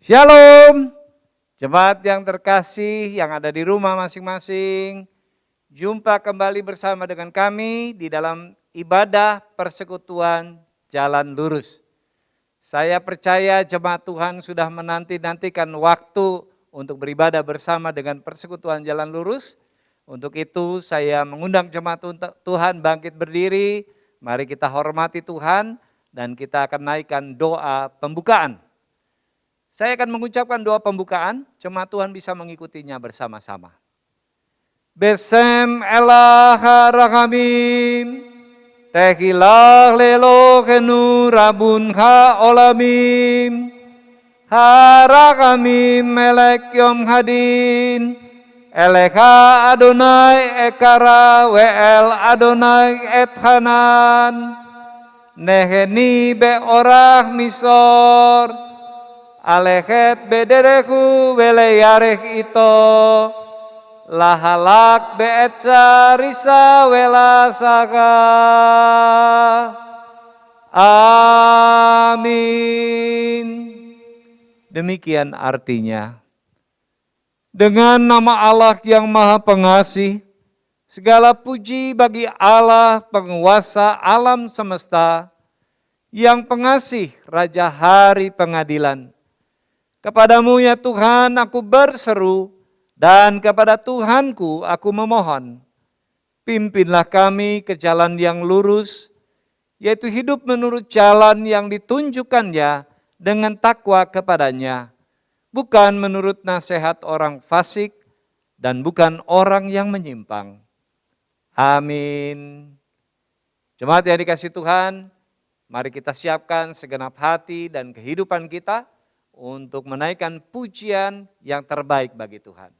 Shalom, jemaat yang terkasih yang ada di rumah masing-masing. Jumpa kembali bersama dengan kami di dalam ibadah persekutuan Jalan Lurus. Saya percaya jemaat Tuhan sudah menanti-nantikan waktu untuk beribadah bersama dengan persekutuan Jalan Lurus. Untuk itu saya mengundang jemaat Tuhan bangkit berdiri. Mari kita hormati Tuhan dan kita akan naikkan doa pembukaan. Saya akan mengucapkan doa pembukaan, jemaat Tuhan bisa mengikutinya bersama-sama. Besem elah rahamim, tehilah lelo kenu rabun ha olamim, harahamim melek yom hadin, eleha Adonai ekara wel Adonai ethanan, neheni be orah misor, Alechet bedereku weleyarech ito, lahalak beetza risa welasaka. Amin. Demikian artinya. Dengan nama Allah yang Maha Pengasih, segala puji bagi Allah penguasa alam semesta, yang pengasih Raja Hari Pengadilan. Kepadamu ya Tuhan aku berseru, dan kepada Tuhanku aku memohon. Pimpinlah kami ke jalan yang lurus, yaitu hidup menurut jalan yang ditunjukkannya dengan takwa kepadanya. Bukan menurut nasihat orang fasik, dan bukan orang yang menyimpang. Amin. Jemaat yang dikasihi Tuhan, mari kita siapkan segenap hati dan kehidupan kita untuk menaikkan pujian yang terbaik bagi Tuhan.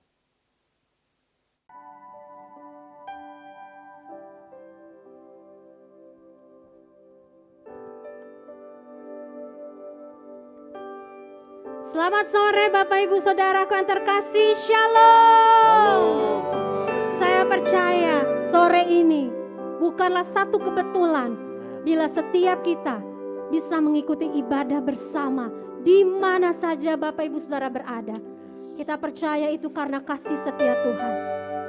Selamat sore Bapak Ibu Saudaraku yang terkasih, Shalom. Saya percaya sore ini bukanlah satu kebetulan bila setiap kita bisa mengikuti ibadah bersama di mana saja Bapak Ibu Saudara berada. Kita percaya itu karena kasih setia Tuhan.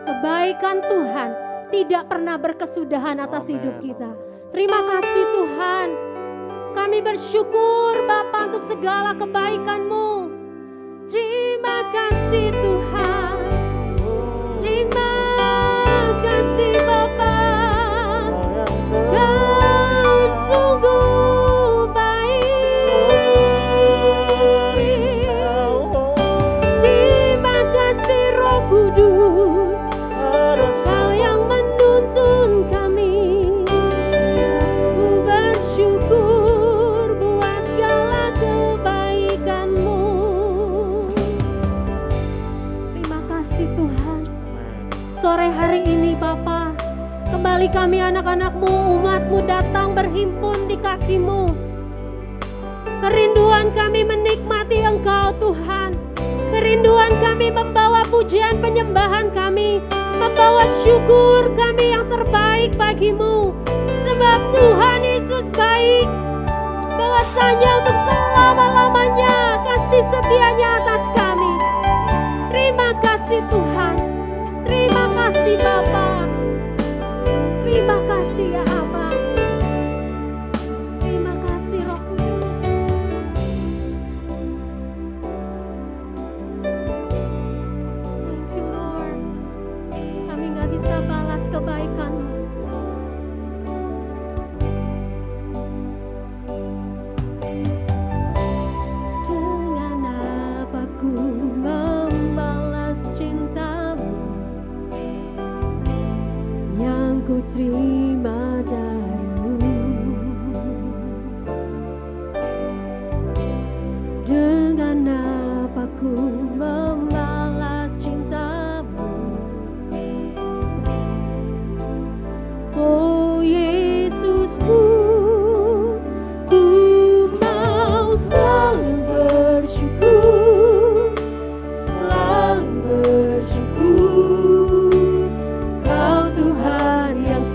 Kebaikan Tuhan tidak pernah berkesudahan atas hidup kita. Terima kasih Tuhan. Kami bersyukur Bapa untuk segala kebaikan-Mu. Terima kasih Tuhan. Terima kasih Bapa. Kau sungguh baik. Terima kasih Roh Kudus. Kau yang menuntun kami. Ku bersyukur buat segala kebaikan-Mu. Terima kasih Tuhan. Sore hari ini Bapa, kembali kami anak-anak-Mu, umat-Mu datang berhimpun di kaki-Mu. Kerinduan kami menikmati Engkau Tuhan. Kerinduan kami membawa pujian penyembahan kami, membawa syukur kami yang terbaik bagi-Mu. Sebab Tuhan Yesus baik, bahwasanya untuk selama-lamanya kasih setianya atas kami. Terima kasih Tuhan. Terima kasih Bapa. Terima kasih ya Aba. Terima kasih Roh Kudus. Thank you Lord. Kami gak bisa balas kebaikan-Mu. Dengan apa ku membalas cinta-Mu yang ku terima dari-Mu. Dengan apa ku membalas cinta-Mu, oh Yesusku, ku mau selalu bersyukur, selalu bersyukur. Kau Tuhan yang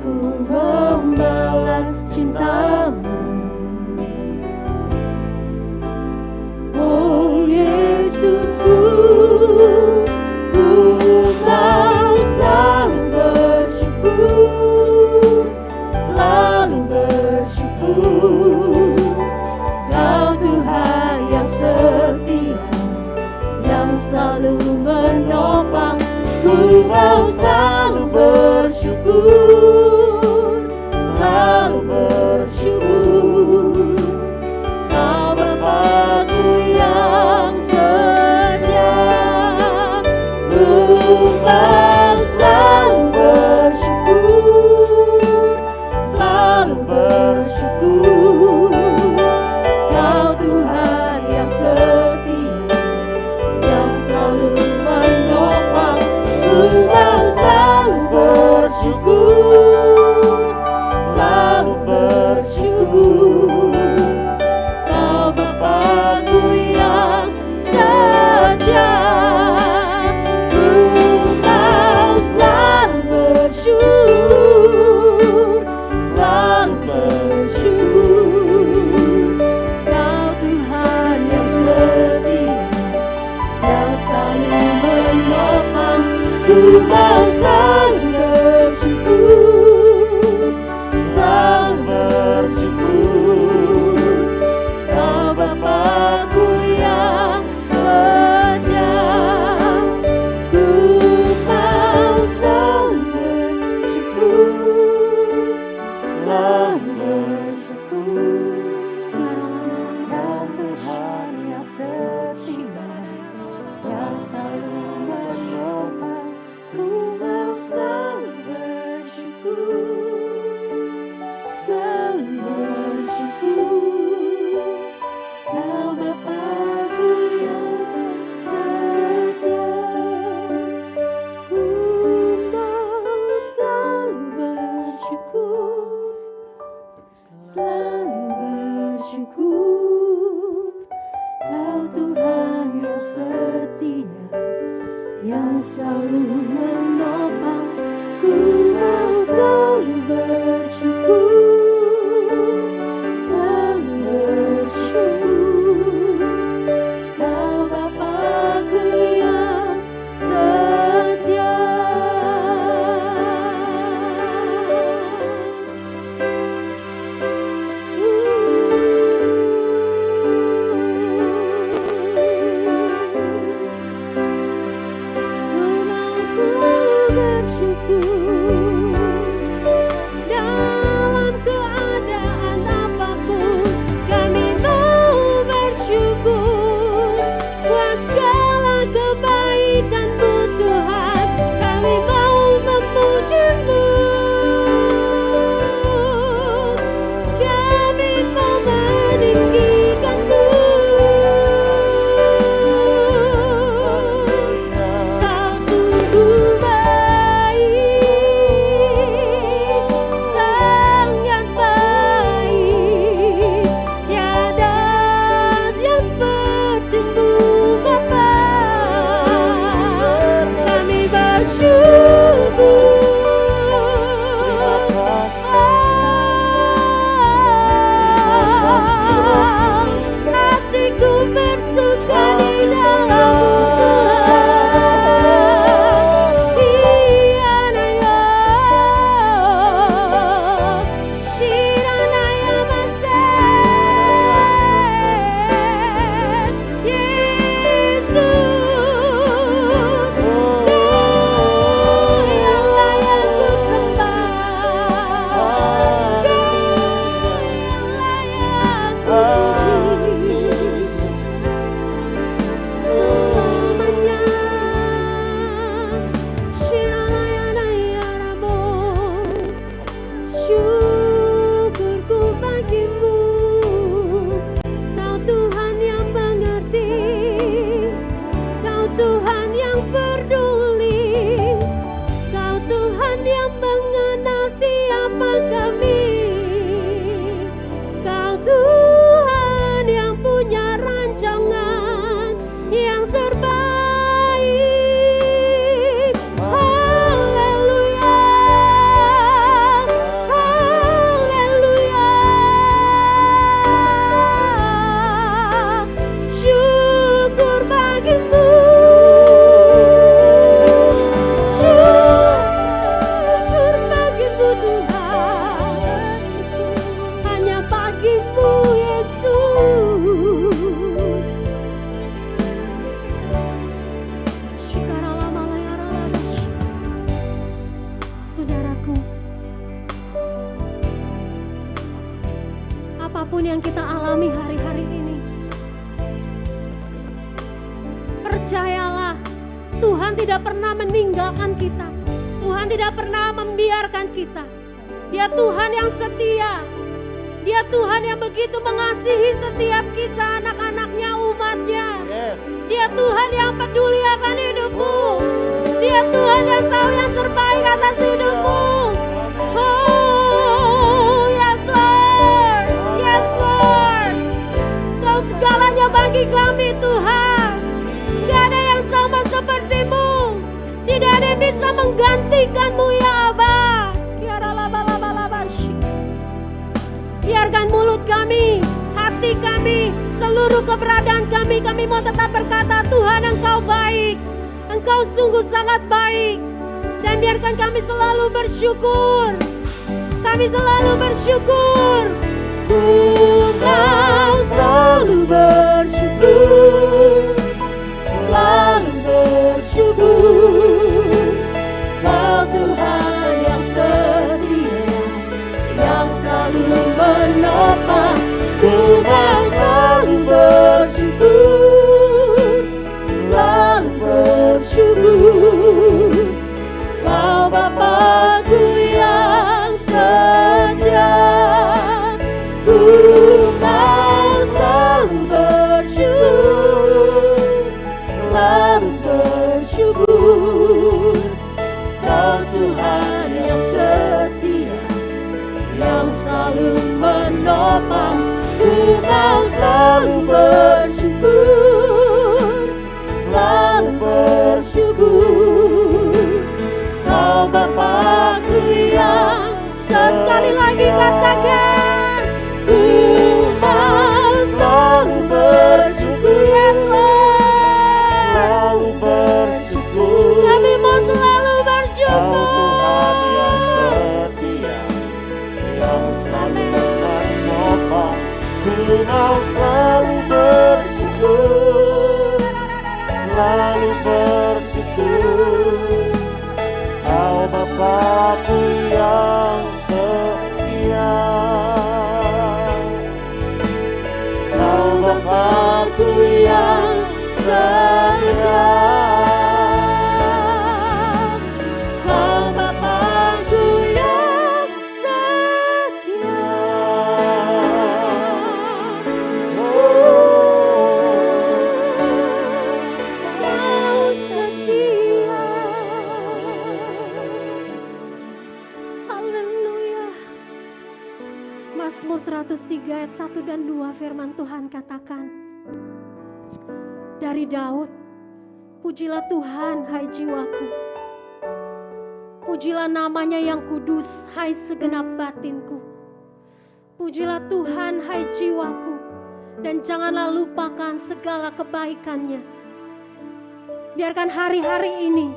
ku membalas cintamu. Oh Yesusku, ku mau selalu bersyukur, selalu bersyukur. Kau Tuhan yang setia, yang selalu menopang. Ku mau selalu bersyukur, selalu bersyukur. Kau Bapa-Ku yang setia. Ku mau selalu bersyukur, selalu bersyukur. Kau Tuhan yang setia, yang selalu menopang. Ku mau selalu bersyukur, selalu bersyukur. Kau Bapa-Ku yang setia. Ku mau selalu bersyukur, selalu bersyukur. Kau Tuhan yang setia, yang selalu menopang. Ku mau selalu bersyukur, selalu bersyukur. Kau Bapa-Ku yang setia. Ku mau selalu bersyukur, selalu bersyukur. Kau Tuhan yang setia, yang selalu menopang. Ku mau selalu bersyukur, selalu bersyukur. Kau Bapa-Ku yang setia. Ku mau selalu bersyukur, selalu bersyukur. Kau Tuhan yang setia, yang selalu menopang. Ku mau selalu bersyukur, selalu bersyukur. Kau Bapa-Ku yang setia. Ku mau selalu bersyukur dalam keadaan apapun. Kami mau bersyukur buat segala kebaikan-Mu Tuhan. Kami mau memuji-Mu. Kami mau meninggikan-Mu. Kau sungguh baik, sangat baik. Tiada yang seperti-Mu Bapa. Kami bersyukur. Hatiku bersuka di dalam-Mu Tuhan. Shiranaya Masen. Yesus, Kau yang layak ku sembah. Kau yang layak ku puji selamanya. Shiranaya Ramon, syukurku bagimu. Kau Tuhan yang mengerti, Kau Tuhan yang peduli, Kau Tuhan yang mengenal siapa kami. Kau Tuhan yang punya rancangan yang terbaik. Haleluya. yang kita alami hari-hari ini. Percayalah, Tuhan tidak pernah meninggalkan kita. Tuhan tidak pernah membiarkan kita. Dia Tuhan yang setia. Dia Tuhan yang begitu mengasihi setiap kita, anak-anaknya, umatnya. Dia Tuhan yang peduli akan hidupmu. Dia Tuhan yang tahu yang terbaik atas hidupmu. Oh, yes Lord, yes Lord. Kau segalanya bagi kami Tuhan. Gak ada yang sama sepertimu. Tidak ada yang bisa menggantikanmu ya Abah. Biarkan mulut kami, hati kami, seluruh keberadaan kami mau tetap berkata, Tuhan Engkau baik, Engkau sungguh sangat baik. Dan biarkan kami selalu bersyukur, kami selalu bersyukur. Ku mau selalu bersyukur, selalu bersyukur. Kau Tuhan yang setia, yang selalu menopang. Ku mau selalu bersyukur, selalu bersyukur. Kau Bapa-Ku yang setia. Ku mau selalu bersyukur, selalu bersyukur. Kau Tuhan yang setia, yang selalu menopang. Ku mau selalu bersyukur, selalu bersyukur. Kau Bapa-Ku yang sekali lagi katakan, ku mau selalu bersyukur, yes Lord. Selalu bersyukur. Kami mau selalu bersyukur. Kau Tuhan yang setia, yang selalu menopang. Ku mau selalu bersyukur, selalu bersyukur. Kau Bapa-Ku yang setia, Kau Bapa-Ku yang setia. Kau Bapa-Ku yang setia. Kau setia. Haleluya. Mazmur 103 ayat 1 dan 2 firman Tuhan katakan, dari Daud, pujilah Tuhan hai jiwaku. Pujilah namanya yang kudus hai segenap batinku. Pujilah Tuhan hai jiwaku, dan janganlah lupakan segala kebaikannya. Biarkan hari-hari ini,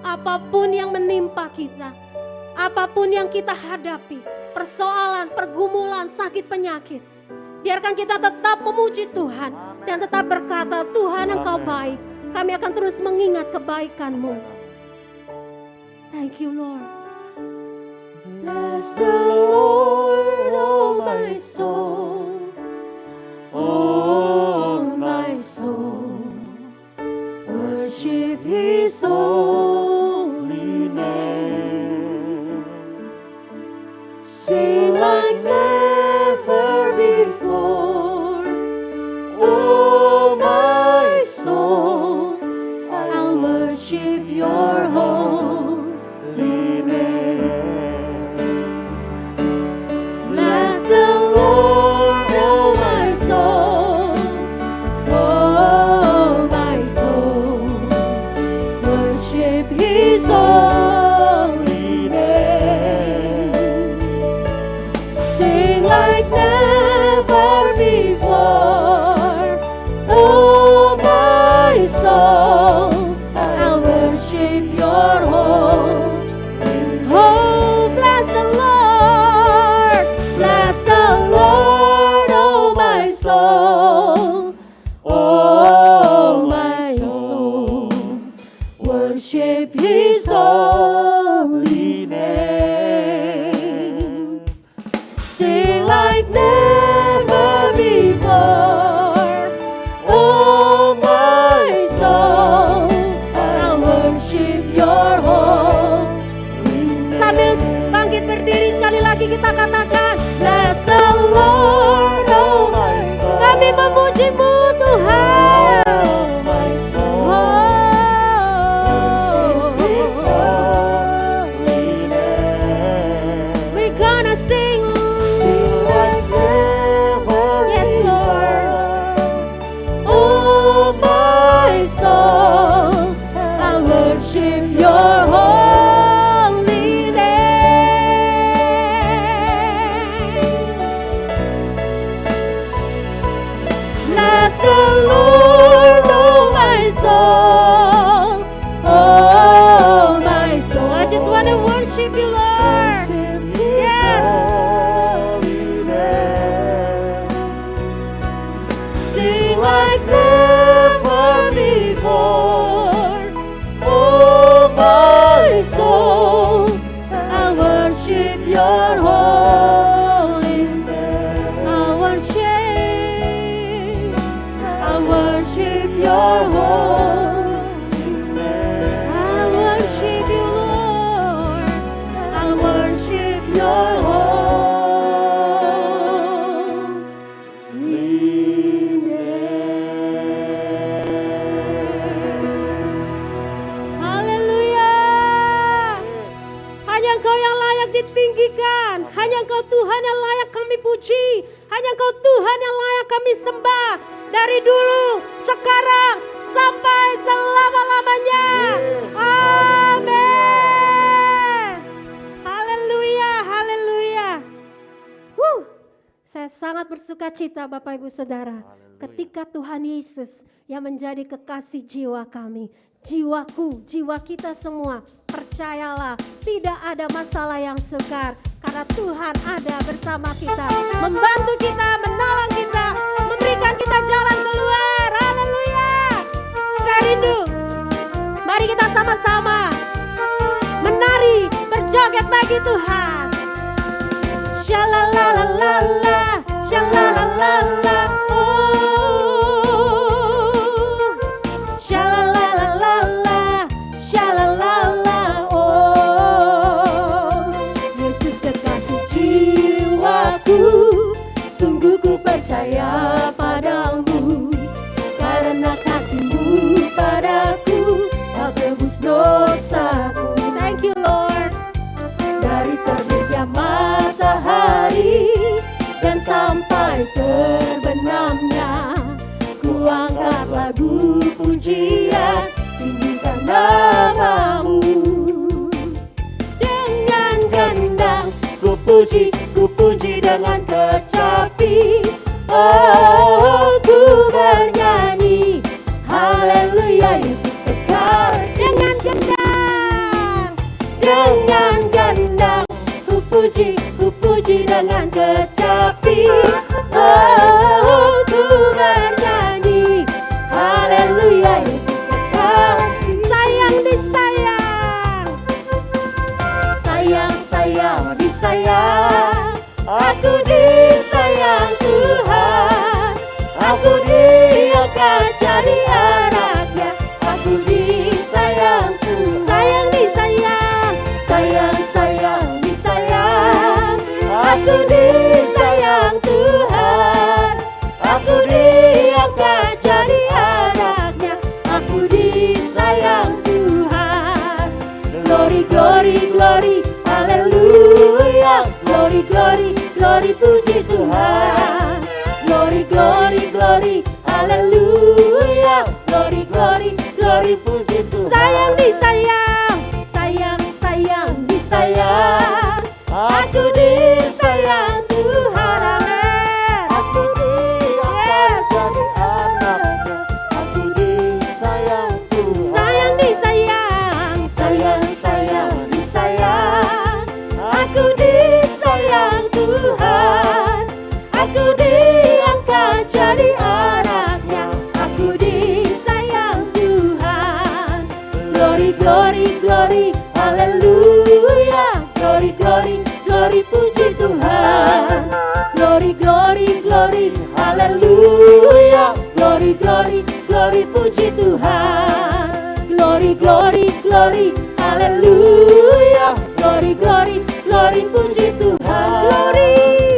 apapun yang menimpa kita, apapun yang kita hadapi, persoalan, pergumulan, sakit, penyakit, biarkan kita tetap memuji Tuhan dan tetap berkata, Tuhan Engkau baik. Kami akan terus mengingat kebaikan-Mu. Thank you Lord. Bless the Lord, oh my soul, oh my soul. Worship His holy name. Sing like never before, oh my soul. I'll worship your holy name. Bless the Lord, oh my soul, oh my soul. Worship His holy name. Sing like never before, oh my soul. I'll worship your holy name. dari dulu, sekarang, sampai selama-lamanya. Amin. Haleluya, haleluya. Saya sangat bersuka cita Bapak Ibu Saudara, ketika Tuhan Yesus yang menjadi kekasih jiwa kami, jiwaku, jiwa kita semua, percayalah tidak ada masalah yang sukar, karena Tuhan ada bersama kita, membantu kita, menolong kita, memberikan kita jalan keluar. Haleluya. Saya rindu, mari kita sama-sama menari, berjoget bagi Tuhan. Shalalalala, shalalalala, oh. Shalalalala, shalalala, oh. Yesus kekasih jiwaku, sungguh ku percaya padamu, karena kasih-Mu padaku, Kau tebus dosaku. Thank you Lord. Dari terbitnya matahari dan sampai terbenamnya, ku angkat lagu pujian, tinggikan nama-Mu. Dengan gendang ku puji dengan kecapi, oh ku bernyanyi, haleluya Yesus kekal. Dengan gendang ku puji dengan kecapi, oh ku bernyanyi, haleluya Yesus kekasih. Sayang disayang, sayang disayang, aku disayang Tuhan, aku diangkat jadi anaknya, aku disayang Tuhan. Sayang disayang, aku disayang Tuhan, aku diangkat jadi anaknya, aku disayang Tuhan. Glory, glory, glory, haleluya. Glory, glory, glory, puji Tuhan. Glory, glory, glory, haleluya. Glory, glory, glory, puji Tuhan. Sayang disayang, sayang disayang, aku disayang Tuhan. Amin. Aku diangkat jadi anaknya, aku disayang Tuhan. Sayang disayang, disayang, aku disayang Tuhan, aku diangkat jadi anaknya, aku disayang Tuhan. Glory, glory, glory, haleluya. Glory, glory, glory, puji Tuhan. Glory, glory, glory, haleluya. Glory, glory, glory, puji Tuhan. Glory, glory, glory, haleluya. Glory, glory, glory, puji Tuhan.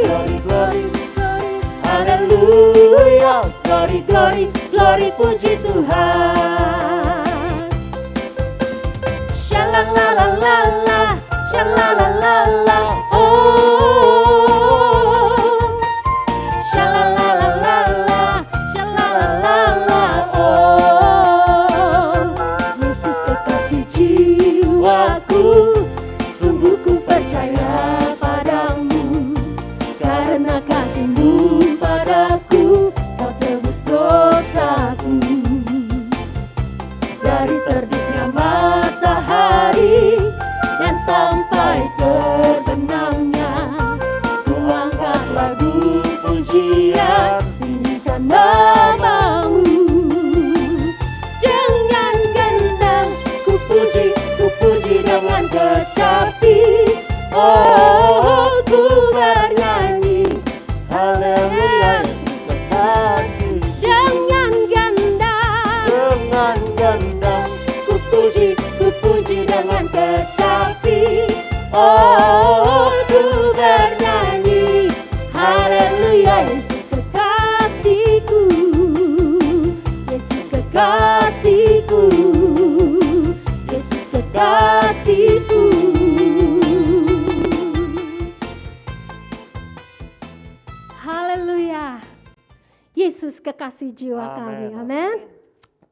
Glory, glory, glory, glory, haleluya. Glory, glory, glory, puji Tuhan. Shalalalala, shalalalala, oh. Shalalalala, shalalalala, oh. Yesus kekasih jiwaku, sungguh ku percaya padamu, karena kasih-Mu padaku, Kau tebus dosaku. Dari terbitnya matahari dan sampai terbenamnya, ku angkat lagu pujian, tinggikan nama-Mu. Dengan gendang ku puji dengan kecapi, oh ku bernyanyi, haleluya Yesus kekasih. Dengan gendang ku puji dengan kecapi, oh ku bernyanyi, haleluya Yesus kekasihku, Yesus kekasihku, Yesus kekasihku. Haleluya. Yesus Yesus kekasih jiwa kami. Amin.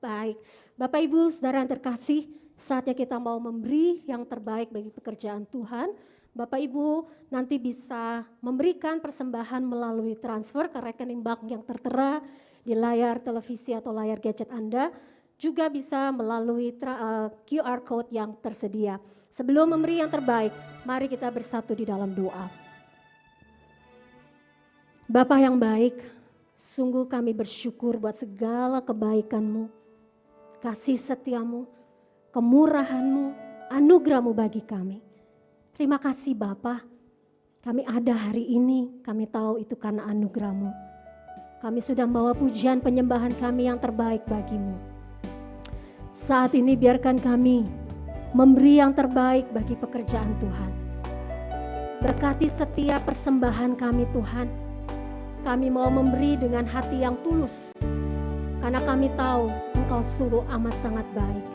Baik, Bapak Ibu Saudara yang terkasih, saatnya kita mau memberi yang terbaik bagi pekerjaan Tuhan. Bapak Ibu nanti bisa memberikan persembahan melalui transfer ke rekening bank yang tertera di layar televisi atau layar gadget Anda. Juga bisa melalui QR code yang tersedia. Sebelum memberi yang terbaik, mari kita bersatu di dalam doa. Bapa yang baik, sungguh kami bersyukur buat segala kebaikan-Mu, kasih setia-Mu, kemurahan-Mu, anugerah-Mu bagi kami. Terima kasih Bapa, kami ada hari ini, kami tahu itu karena anugerah-Mu. Kami sudah membawa pujian penyembahan kami yang terbaik bagi-Mu. Saat ini biarkan kami memberi yang terbaik bagi pekerjaan Tuhan. Berkati setiap persembahan kami Tuhan. Kami mau memberi dengan hati yang tulus, karena kami tahu Engkau sungguh amat sangat baik.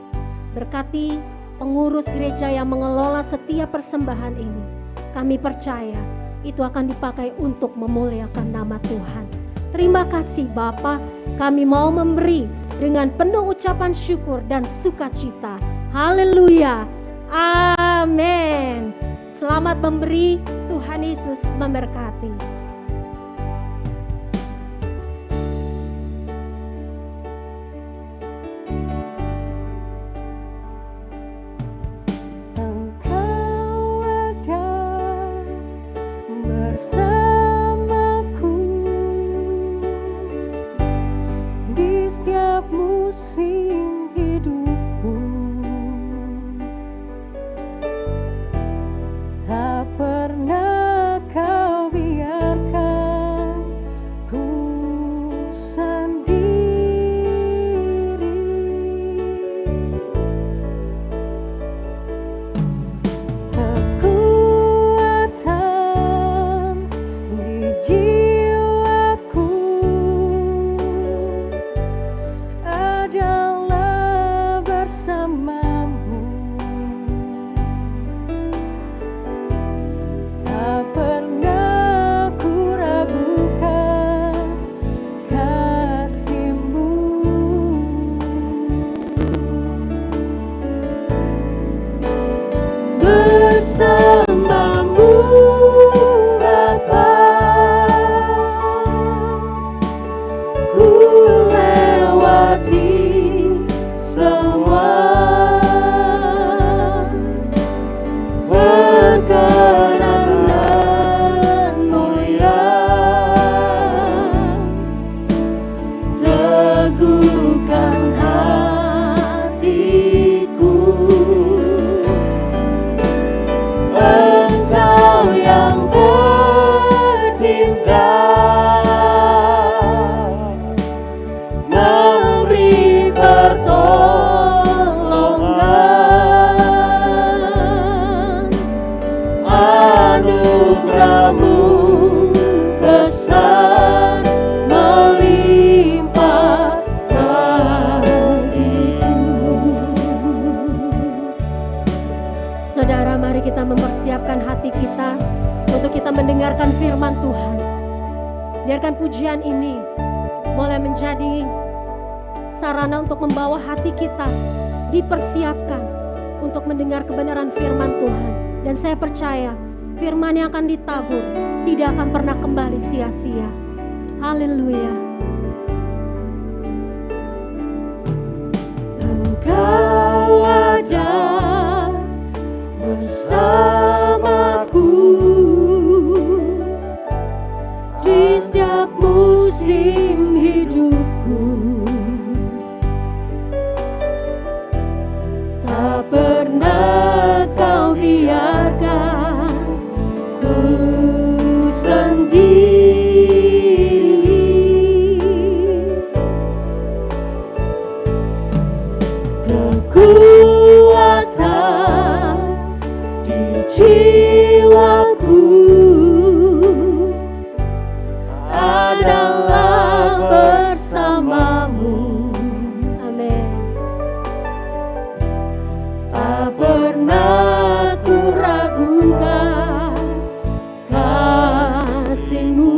Berkati pengurus gereja yang mengelola setiap persembahan ini. Kami percaya itu akan dipakai untuk memuliakan nama Tuhan. Terima kasih Bapa, kami mau memberi dengan penuh ucapan syukur dan sukacita. Haleluya, amin. Selamat memberi, Tuhan Yesus memberkati. Bersamaku di setiap musim hidupku, tak pernah Kau biarkan ku sendiri. Kekuatan di jiwaku adalah bersamamu, tak pernah ku ragukan kasih-Mu. Bersamamu Bapa, ku lewati semua perkenanan mulia, teguhkan hatiku. Engkau yang bertindak, memberi pertolongan, anugerah-Mu besar melimpah bagiku. Saudara, mari kita mempersiapkan hati kita untuk kita mendengarkan firman Tuhan. Biarkan pujian ini boleh menjadi sarana untuk membawa hati kita dipersiapkan untuk mendengar kebenaran firman Tuhan. Dan saya percaya firman yang akan ditabur tidak akan pernah kembali sia-sia. Haleluya. Engkau ada bersamaku di setiap musim hidupku, tak pernah Kau biarkan ku sendiri. Kekuatan di jiwaku adalah bersamamu. Amin. Tak pernah ku ragukan kasih-Mu.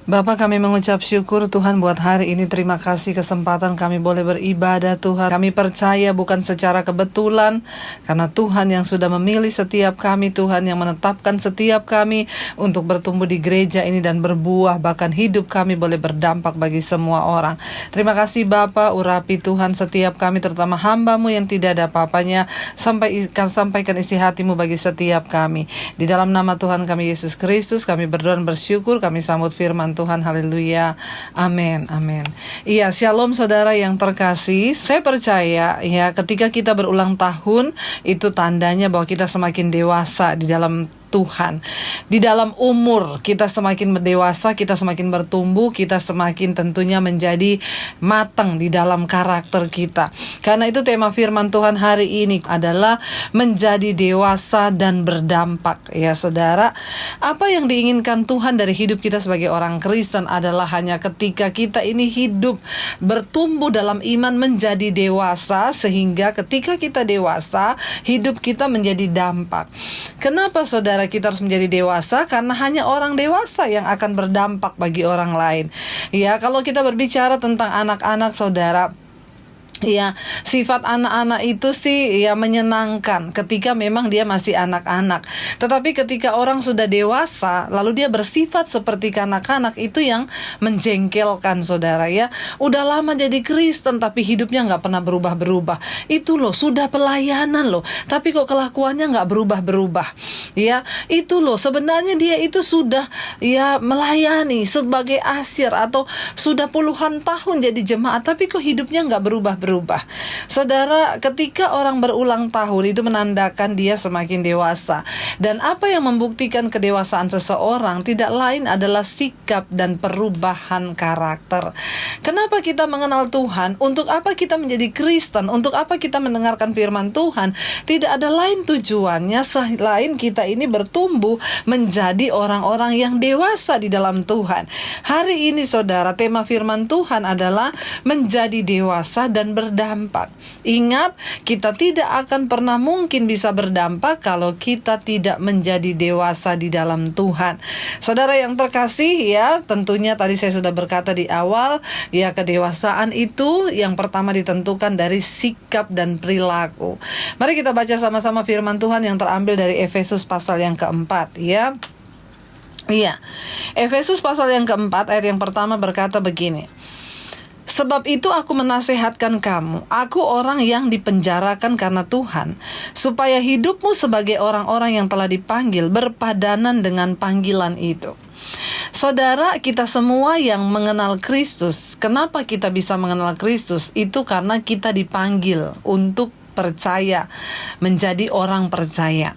Bapa, kami mengucap syukur Tuhan buat hari ini. Terima kasih kesempatan kami boleh beribadah Tuhan. Kami percaya bukan secara kebetulan, karena Tuhan yang sudah memilih setiap kami, Tuhan yang menetapkan setiap kami untuk bertumbuh di gereja ini dan berbuah, bahkan hidup kami boleh berdampak bagi semua orang. Terima kasih Bapa, urapi Tuhan setiap kami, terutama hamba-Mu yang tidak ada apa-apanya. Sampaikan isi hati-Mu bagi setiap kami. Di dalam nama Tuhan kami Yesus Kristus, kami berdoa dan bersyukur, kami sambut firman Tuhan, haleluya, amin, amin. Iya, shalom saudara yang terkasih. Saya percaya ya, ketika kita berulang tahun, itu tandanya bahwa kita semakin dewasa di dalam Tuhan. Di dalam umur kita semakin berdewasa, kita semakin bertumbuh, kita semakin tentunya menjadi matang di dalam karakter kita. Karena itu tema firman Tuhan hari ini adalah menjadi dewasa dan berdampak. Ya saudara, apa yang diinginkan Tuhan dari hidup kita sebagai orang Kristen adalah hanya ketika kita ini hidup bertumbuh dalam iman menjadi dewasa, sehingga ketika kita dewasa, hidup kita menjadi dampak. Kenapa saudara kita harus menjadi dewasa? Karena hanya orang dewasa yang akan berdampak bagi orang lain. Ya, kalau kita berbicara tentang anak-anak saudara, ya, sifat anak-anak itu sih ya menyenangkan ketika memang dia masih anak-anak. Tetapi ketika orang sudah dewasa, lalu dia bersifat seperti kanak-kanak, itu yang menjengkelkan saudara ya. Udah lama jadi Kristen tapi hidupnya gak pernah berubah-berubah. Itu loh, sudah pelayanan loh, tapi kok kelakuannya gak berubah-berubah. Ya, itu loh, sebenarnya dia itu sudah ya melayani sebagai asyir atau sudah puluhan tahun jadi jemaat, tapi kok hidupnya gak berubah-berubah. Saudara, ketika orang berulang tahun itu menandakan dia semakin dewasa. Dan apa yang membuktikan kedewasaan seseorang tidak lain adalah sikap dan perubahan karakter. Kenapa kita mengenal Tuhan? Untuk apa kita menjadi Kristen? Untuk apa kita mendengarkan firman Tuhan? Tidak ada lain tujuannya selain kita ini bertumbuh menjadi orang-orang yang dewasa di dalam Tuhan. Hari ini saudara, tema firman Tuhan adalah menjadi dewasa dan berdampak. Ingat, kita tidak akan pernah mungkin bisa berdampak kalau kita tidak menjadi dewasa di dalam Tuhan. Saudara yang terkasih ya, tentunya tadi saya sudah berkata di awal, ya kedewasaan itu yang pertama ditentukan dari sikap dan perilaku. Mari kita baca sama-sama firman Tuhan yang terambil dari Efesus pasal yang keempat ya. Iya, Efesus pasal yang keempat ayat yang pertama berkata begini. Sebab itu aku menasehatkan kamu, aku orang yang dipenjarakan karena Tuhan, supaya hidupmu sebagai orang-orang yang telah dipanggil berpadanan dengan panggilan itu. Saudara, kita semua yang mengenal Kristus, kenapa kita bisa mengenal Kristus? Itu karena kita dipanggil untuk percaya, menjadi orang percaya.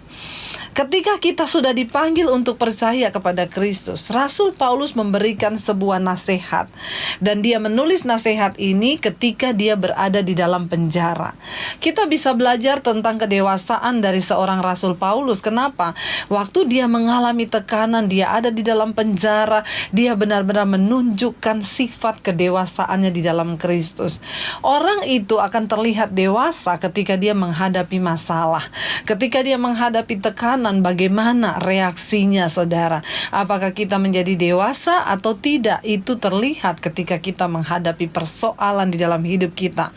Ketika kita sudah dipanggil untuk percaya kepada Kristus, Rasul Paulus memberikan sebuah nasihat. Dan dia menulis nasihat ini ketika dia berada di dalam penjara. Kita bisa belajar tentang kedewasaan dari seorang Rasul Paulus. Kenapa? Waktu dia mengalami tekanan, dia ada di dalam penjara, dia benar-benar menunjukkan sifat kedewasaannya di dalam Kristus. Orang itu akan terlihat dewasa ketika dia menghadapi masalah. Ketika dia menghadapi tekanan, bagaimana reaksinya saudara? Apakah kita menjadi dewasa atau tidak? Itu terlihat ketika kita menghadapi persoalan di dalam hidup kita.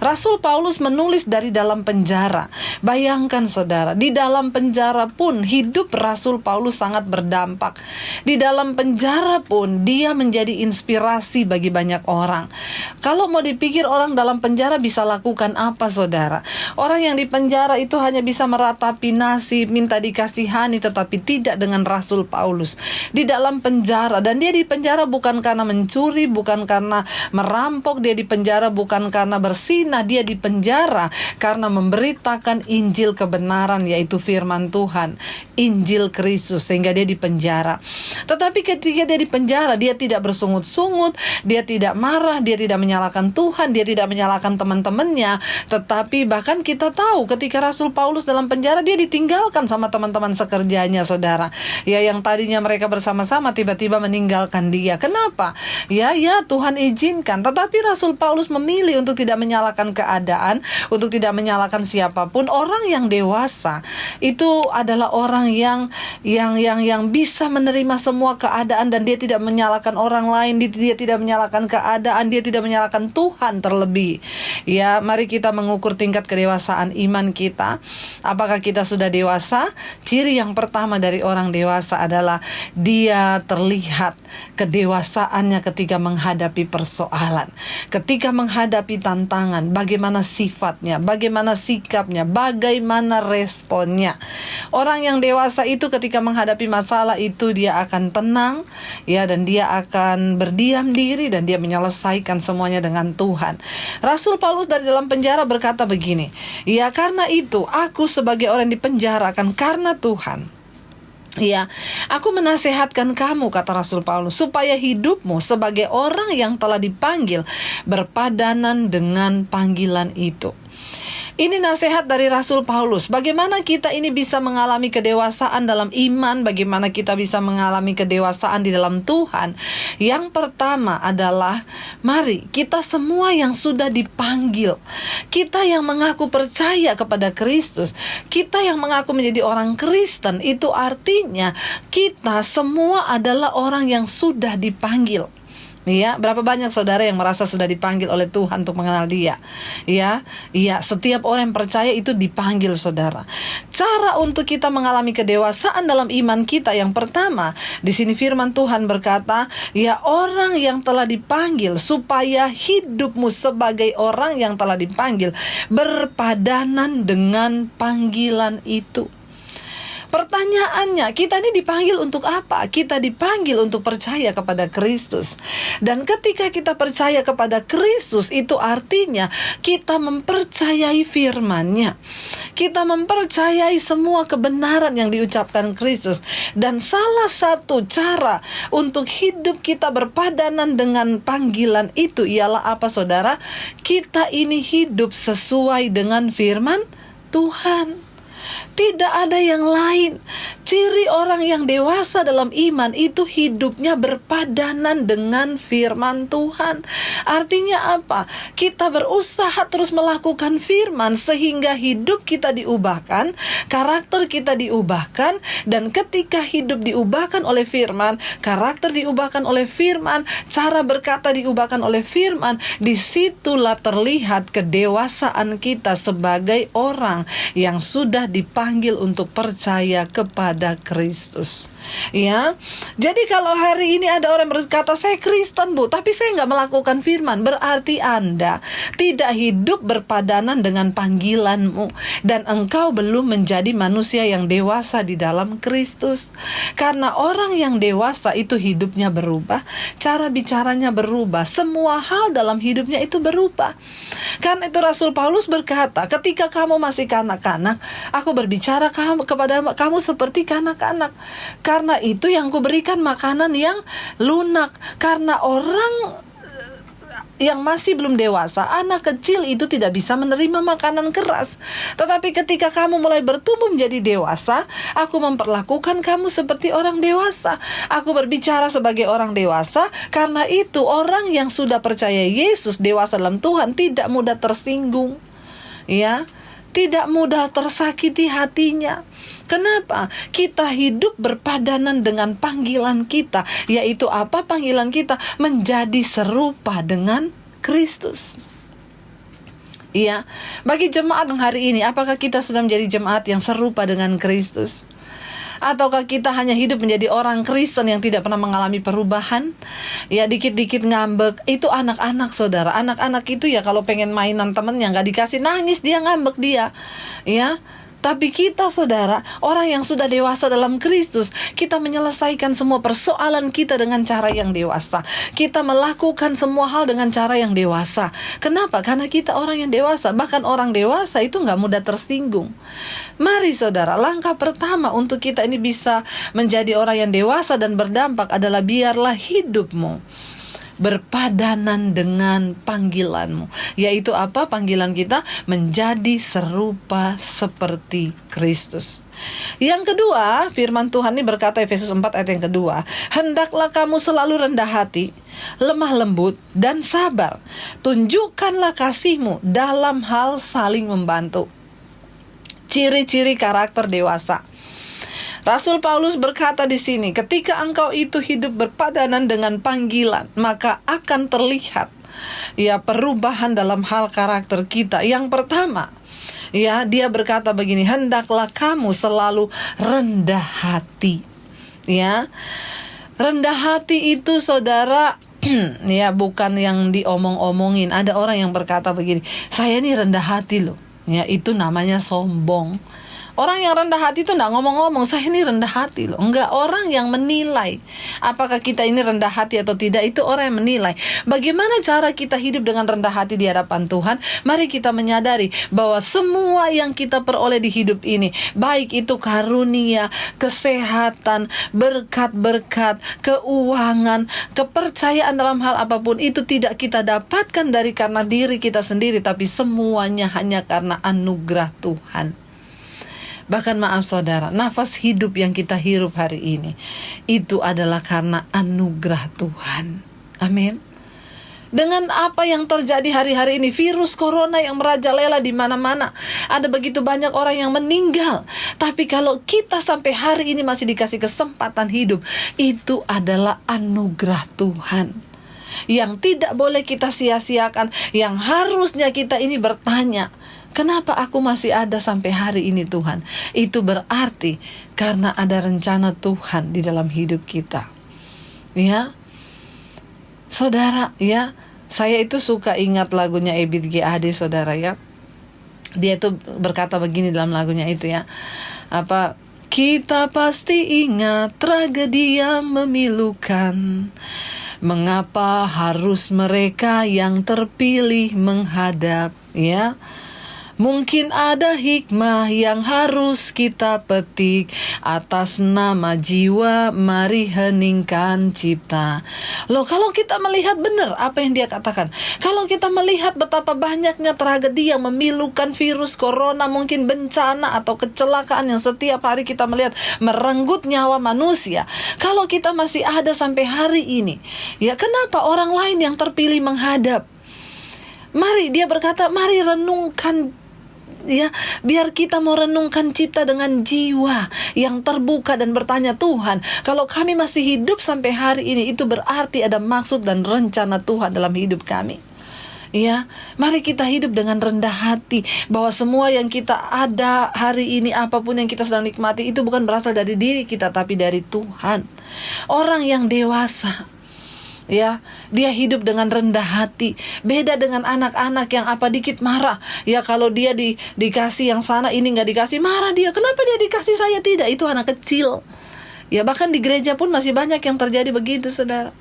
Rasul Paulus menulis dari dalam penjara. Bayangkan saudara, di dalam penjara pun hidup Rasul Paulus sangat berdampak. Di dalam penjara pun dia menjadi inspirasi bagi banyak orang. Kalau mau dipikir orang dalam penjara bisa lakukan apa saudara? Orang yang di penjara itu hanya bisa meratapi nasib, minta dikasihani, tetapi tidak dengan Rasul Paulus. Di dalam penjara, dan dia di penjara bukan karena mencuri, bukan karena merampok, dia di penjara bukan karena bersinah, dia di penjara karena memberitakan Injil kebenaran, yaitu firman Tuhan, Injil Kristus, sehingga dia di penjara. Tetapi ketika dia di penjara, dia tidak bersungut-sungut, dia tidak marah, dia tidak menyalahkan Tuhan, dia tidak menyalahkan teman-temannya, tetapi bahkan kita tahu ketika Rasul Paulus dalam penjara, dia ditinggalkan sama bersama teman-teman sekerjanya, saudara. Ya, yang tadinya mereka bersama-sama tiba-tiba meninggalkan dia. Kenapa? Ya, Tuhan izinkan. Tetapi Rasul Paulus memilih untuk tidak menyalahkan keadaan, untuk tidak menyalahkan siapapun. Orang yang dewasa itu adalah orang yang bisa menerima semua keadaan, dan dia tidak menyalahkan orang lain, dia tidak menyalahkan keadaan, dia tidak menyalahkan Tuhan terlebih. Ya, mari kita mengukur tingkat kedewasaan iman kita. Apakah kita sudah dewasa? Ciri yang pertama dari orang dewasa adalah dia terlihat kedewasaannya ketika menghadapi persoalan, ketika menghadapi tantangan, bagaimana sifatnya, bagaimana sikapnya, bagaimana responnya. Orang yang dewasa itu ketika menghadapi masalah itu dia akan tenang, ya, dan dia akan berdiam diri, dan dia menyelesaikan semuanya dengan Tuhan. Rasul Paulus dari dalam penjara berkata begini, ya, karena itu aku sebagai orang dipenjarakan karena Tuhan. Ya, aku menasehatkan kamu, kata Rasul Paulus, supaya hidupmu sebagai orang yang telah dipanggil berpadanan dengan panggilan itu. Ini nasihat dari Rasul Paulus. Bagaimana kita ini bisa mengalami kedewasaan dalam iman, bagaimana kita bisa mengalami kedewasaan di dalam Tuhan. Yang pertama adalah, mari kita semua yang sudah dipanggil, kita yang mengaku percaya kepada Kristus, kita yang mengaku menjadi orang Kristen, itu artinya kita semua adalah orang yang sudah dipanggil. Ya, berapa banyak saudara yang merasa sudah dipanggil oleh Tuhan untuk mengenal Dia? Ya, setiap orang yang percaya itu dipanggil, saudara. Cara untuk kita mengalami kedewasaan dalam iman kita, yang pertama, di sini firman Tuhan berkata, ya, orang yang telah dipanggil, supaya hidupmu sebagai orang yang telah dipanggil berpadanan dengan panggilan itu. Pertanyaannya, kita ini dipanggil untuk apa? Kita dipanggil untuk percaya kepada Kristus. Dan ketika kita percaya kepada Kristus, itu artinya kita mempercayai firman-Nya. Kita mempercayai semua kebenaran yang diucapkan Kristus. Dan salah satu cara untuk hidup kita berpadanan dengan panggilan itu ialah apa, saudara? Kita ini hidup sesuai dengan firman Tuhan. Tidak ada yang lain. Ciri orang yang dewasa dalam iman itu hidupnya berpadanan dengan firman Tuhan. Artinya apa? Kita berusaha terus melakukan firman sehingga hidup kita diubahkan, karakter kita diubahkan, dan ketika hidup diubahkan oleh firman, karakter diubahkan oleh firman, cara berkata diubahkan oleh firman, disitulah terlihat kedewasaan kita sebagai orang yang sudah dipanggil untuk percaya kepada Kristus. Ya, jadi kalau hari ini ada orang berkata, saya Kristen, Bu, tapi saya nggak melakukan firman, berarti Anda tidak hidup berpadanan dengan panggilanmu, dan engkau belum menjadi manusia yang dewasa di dalam Kristus. Karena orang yang dewasa itu hidupnya berubah, cara bicaranya berubah, semua hal dalam hidupnya itu berubah. Karena itu Rasul Paulus berkata, ketika kamu masih kanak-kanak, aku berbicara kepada kamu seperti kanak-kanak. Karena itu yang kuberikan makanan yang lunak. Karena orang yang masih belum dewasa, anak kecil itu tidak bisa menerima makanan keras. Tetapi ketika kamu mulai bertumbuh menjadi dewasa, aku memperlakukan kamu seperti orang dewasa. Aku berbicara sebagai orang dewasa. Karena itu orang yang sudah percaya Yesus, dewasa dalam Tuhan, tidak mudah tersinggung. Ya, tidak mudah tersakiti hatinya. Kenapa? Kita hidup berpadanan dengan panggilan kita, yaitu apa panggilan kita? Menjadi serupa dengan Kristus. Iya, bagi jemaat hari ini, apakah kita sudah menjadi jemaat yang serupa dengan Kristus? Ataukah kita hanya hidup menjadi orang Kristen yang tidak pernah mengalami perubahan? Ya, dikit-dikit ngambek. Itu anak-anak, saudara. Anak-anak itu ya kalau pengen mainan temennya gak dikasih, nangis dia, ngambek dia. Ya, tapi kita, saudara, orang yang sudah dewasa dalam Kristus, kita menyelesaikan semua persoalan kita dengan cara yang dewasa. Kita melakukan semua hal dengan cara yang dewasa. Kenapa? Karena kita orang yang dewasa. Bahkan orang dewasa itu gak mudah tersinggung. Mari, saudara, langkah pertama untuk kita ini bisa menjadi orang yang dewasa dan berdampak adalah biarlah hidupmu berpadanan dengan panggilanmu. Yaitu apa panggilan kita? Menjadi serupa seperti Kristus. Yang kedua, firman Tuhan ini berkata Efesus 4 ayat yang kedua, hendaklah kamu selalu rendah hati, lemah lembut, dan sabar. Tunjukkanlah kasihmu dalam hal saling membantu. Ciri-ciri karakter dewasa. Rasul Paulus berkata di sini, ketika engkau itu hidup berpadanan dengan panggilan, maka akan terlihat perubahan dalam hal karakter kita. Yang pertama, dia berkata begini, hendaklah kamu selalu rendah hati. Rendah hati itu saudara, bukan yang diomong-omongin. Ada orang yang berkata begini, saya ini rendah hati loh. Itu namanya sombong. Orang yang rendah hati itu enggak ngomong-ngomong, saya ini rendah hati loh. Enggak, orang yang menilai apakah kita ini rendah hati atau tidak, itu orang yang menilai. Bagaimana cara kita hidup dengan rendah hati di hadapan Tuhan? Mari kita menyadari bahwa semua yang kita peroleh di hidup ini, baik itu karunia, kesehatan, berkat-berkat, keuangan, kepercayaan dalam hal apapun, itu tidak kita dapatkan dari karena diri kita sendiri, tapi semuanya hanya karena anugerah Tuhan. Bahkan maaf saudara, nafas hidup yang kita hirup hari ini, itu adalah karena anugerah Tuhan. Amin. Dengan apa yang terjadi hari-hari ini, virus corona yang merajalela di mana-mana, ada begitu banyak orang yang meninggal. Tapi kalau kita sampai hari ini masih dikasih kesempatan hidup, itu adalah anugerah Tuhan yang tidak boleh kita sia-siakan, yang harusnya kita ini bertanya, kenapa aku masih ada sampai hari ini Tuhan? Itu berarti karena ada rencana Tuhan di dalam hidup kita. Saudara, saya itu suka ingat lagunya Ebit G. Ade, saudara ya. Dia itu berkata begini dalam lagunya itu kita pasti ingat tragedi yang memilukan. Mengapa harus mereka yang terpilih menghadap, Mungkin ada hikmah yang harus kita petik. Atas nama jiwa mari heningkan cipta. Loh, kalau kita melihat benar apa yang dia katakan, kalau kita melihat betapa banyaknya tragedi yang memilukan, virus corona, mungkin bencana atau kecelakaan yang setiap hari kita melihat merenggut nyawa manusia, kalau kita masih ada sampai hari ini, kenapa orang lain yang terpilih menghadap? Mari, dia berkata, mari renungkan, biar kita mau renungkan cipta dengan jiwa yang terbuka dan bertanya, Tuhan, kalau kami masih hidup sampai hari ini, itu berarti ada maksud dan rencana Tuhan dalam hidup kami. Mari kita hidup dengan rendah hati, bahwa semua yang kita ada hari ini, apapun yang kita sedang nikmati, itu bukan berasal dari diri kita, tapi dari Tuhan. Orang yang dewasa, dia hidup dengan rendah hati. Beda dengan anak-anak yang apa dikit marah. Kalau dia dikasih yang sana, ini gak dikasih, marah dia. Kenapa dia dikasih, saya tidak? Itu anak kecil. Bahkan di gereja pun masih banyak yang terjadi begitu, saudara.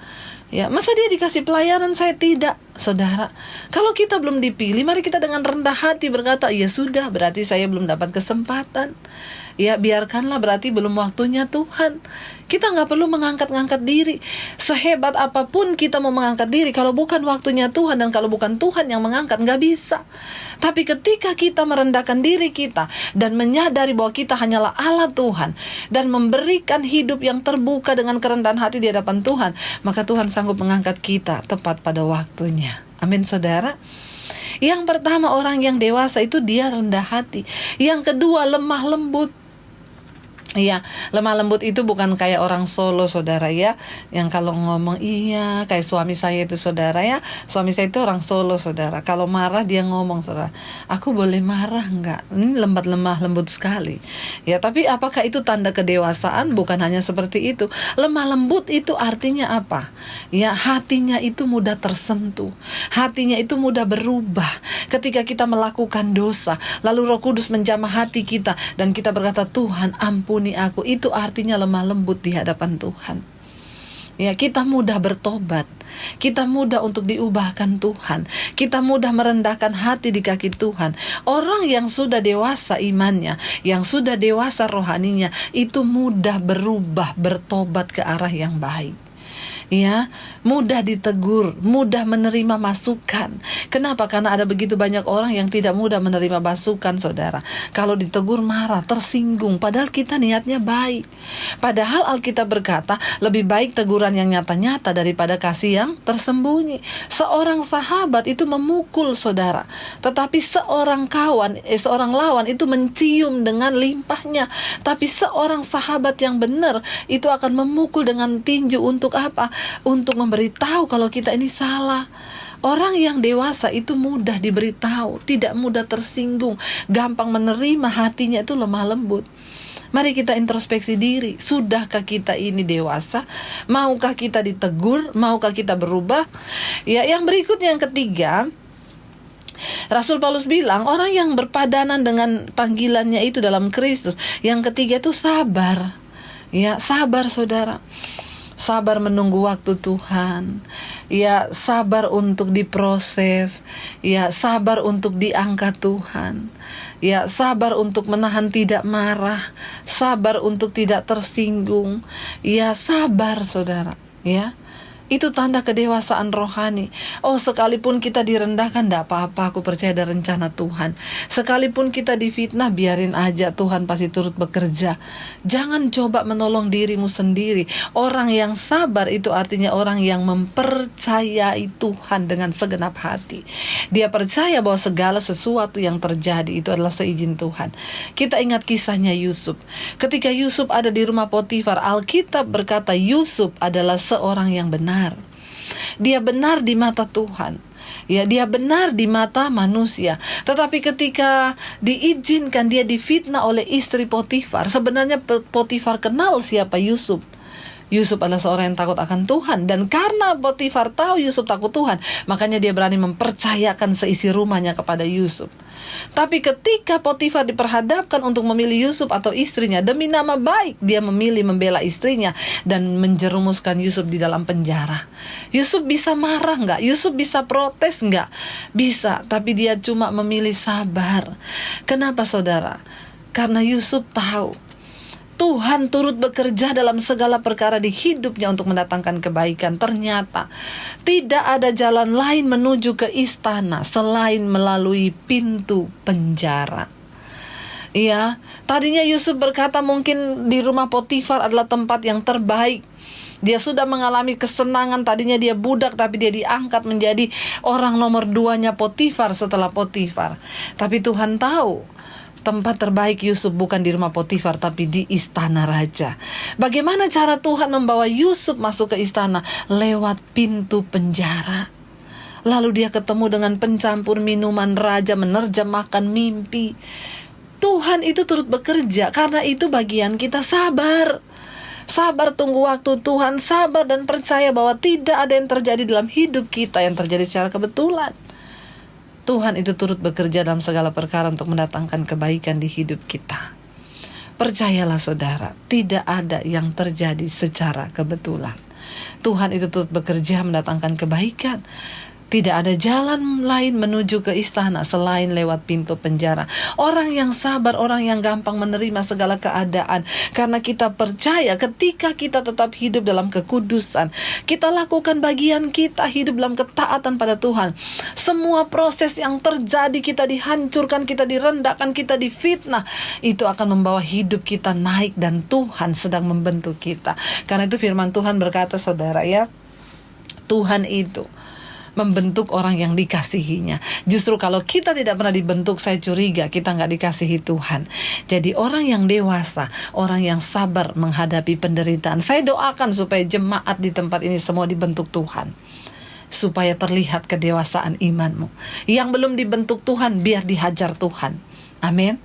Masa dia dikasih pelayanan, saya tidak? Saudara, kalau kita belum dipilih, mari kita dengan rendah hati berkata, ya sudah, berarti saya belum dapat kesempatan. Biarkanlah, berarti belum waktunya Tuhan. Kita gak perlu mengangkat-ngangkat diri. Sehebat apapun kita mau mengangkat diri, kalau bukan waktunya Tuhan dan kalau bukan Tuhan yang mengangkat, gak bisa. Tapi ketika kita merendahkan diri kita dan menyadari bahwa kita hanyalah alat Tuhan, dan memberikan hidup yang terbuka dengan kerendahan hati di hadapan Tuhan, maka Tuhan sanggup mengangkat kita tepat pada waktunya. Amin, saudara. Yang pertama, orang yang dewasa itu dia rendah hati. Yang kedua, lemah lembut. Lemah lembut itu bukan kayak orang Solo, saudara yang kalau ngomong kayak suami saya itu, saudara suami saya itu orang Solo, saudara. Kalau marah dia ngomong, saudara, aku boleh marah enggak? Ini lemah lembut sekali. Tapi apakah itu tanda kedewasaan? Bukan hanya seperti itu. Lemah lembut itu artinya apa? Hatinya itu mudah tersentuh, hatinya itu mudah berubah ketika kita melakukan dosa, lalu Roh Kudus menjamah hati kita dan kita berkata, Tuhan ampuni aku. Itu artinya lemah lembut di hadapan Tuhan. Kita mudah bertobat, kita mudah untuk diubahkan Tuhan, kita mudah merendahkan hati di kaki Tuhan. Orang yang sudah dewasa imannya, yang sudah dewasa rohaninya, itu mudah berubah, bertobat ke arah yang baik. mudah ditegur, mudah menerima masukan. Kenapa? Karena ada begitu banyak orang yang tidak mudah menerima masukan, saudara. Kalau ditegur marah, tersinggung, padahal kita niatnya baik. Padahal Alkitab berkata, lebih baik teguran yang nyata-nyata daripada kasih yang tersembunyi. Seorang sahabat itu memukul, saudara, tetapi seorang lawan itu mencium dengan limpahnya. Tapi seorang sahabat yang benar itu akan memukul dengan tinju untuk apa? Untuk memberitahu kalau kita ini salah. Orang yang dewasa itu mudah diberitahu, tidak mudah tersinggung, gampang menerima, hatinya itu lemah lembut. Mari kita introspeksi diri. Sudahkah kita ini dewasa? Maukah kita ditegur? Maukah kita berubah? Ya, yang berikutnya, yang ketiga, Rasul Paulus bilang orang yang berpadanan dengan panggilannya itu dalam Kristus. Yang ketiga itu sabar. Ya, sabar, saudara. Sabar menunggu waktu Tuhan. Ya, sabar untuk diproses. Ya, sabar untuk diangkat Tuhan. Ya, sabar untuk menahan tidak marah. Sabar untuk tidak tersinggung. Ya, sabar, saudara. Ya, itu tanda kedewasaan rohani. Oh, sekalipun kita direndahkan, tidak apa-apa, aku percaya ada rencana Tuhan. Sekalipun kita difitnah, biarin aja, Tuhan pasti turut bekerja. Jangan coba menolong dirimu sendiri. Orang yang sabar itu artinya orang yang mempercayai Tuhan dengan segenap hati. Dia percaya bahwa segala sesuatu yang terjadi itu adalah seizin Tuhan. Kita ingat kisahnya Yusuf. Ketika Yusuf ada di rumah Potifar, Alkitab berkata Yusuf adalah seorang yang benar. Dia benar di mata Tuhan. Ya, dia benar di mata manusia. Tetapi ketika diizinkan dia difitnah oleh istri Potifar, sebenarnya Potifar kenal siapa Yusuf. Yusuf adalah seorang yang takut akan Tuhan. Dan karena Potifar tahu Yusuf takut Tuhan, makanya dia berani mempercayakan seisi rumahnya kepada Yusuf. Tapi ketika Potifar diperhadapkan untuk memilih Yusuf atau istrinya, demi nama baik dia memilih membela istrinya dan menjerumuskan Yusuf di dalam penjara. Yusuf bisa marah nggak? Yusuf bisa protes nggak? Bisa, tapi dia cuma memilih sabar. Kenapa, saudara? Karena Yusuf tahu Tuhan turut bekerja dalam segala perkara di hidupnya untuk mendatangkan kebaikan. Ternyata tidak ada jalan lain menuju ke istana selain melalui pintu penjara. Ya, tadinya Yusuf berkata mungkin di rumah Potifar adalah tempat yang terbaik. Dia sudah mengalami kesenangan, tadinya dia budak tapi dia diangkat menjadi orang nomor 2-nya Potifar setelah Potifar. Tapi Tuhan tahu tempat terbaik Yusuf bukan di rumah Potifar tapi di istana raja. Bagaimana cara Tuhan membawa Yusuf masuk ke istana? Lewat pintu penjara. Lalu dia ketemu dengan pencampur minuman raja, menerjemahkan mimpi. Tuhan itu turut bekerja. Karena itu bagian kita sabar. Sabar tunggu waktu Tuhan, sabar dan percaya bahwa tidak ada yang terjadi dalam hidup kita yang terjadi secara kebetulan. Tuhan itu turut bekerja dalam segala perkara untuk mendatangkan kebaikan di hidup kita. Percayalah, saudara, tidak ada yang terjadi secara kebetulan. Tuhan itu turut bekerja mendatangkan kebaikan. Tidak ada jalan lain menuju ke istana selain lewat pintu penjara. Orang yang sabar, orang yang gampang menerima segala keadaan. Karena kita percaya ketika kita tetap hidup dalam kekudusan, kita lakukan bagian kita, hidup dalam ketaatan pada Tuhan. Semua proses yang terjadi, kita dihancurkan, kita direndahkan, kita difitnah, itu akan membawa hidup kita naik dan Tuhan sedang membentuk kita. Karena itu firman Tuhan berkata, saudara, ya, Tuhan itu membentuk orang yang dikasihinya. Justru kalau kita tidak pernah dibentuk, saya curiga kita nggak dikasihi Tuhan. Jadi orang yang dewasa, orang yang sabar menghadapi penderitaan. Saya doakan supaya jemaat di tempat ini semua dibentuk Tuhan, supaya terlihat kedewasaan imanmu. Yang belum dibentuk Tuhan, biar dihajar Tuhan. Amin.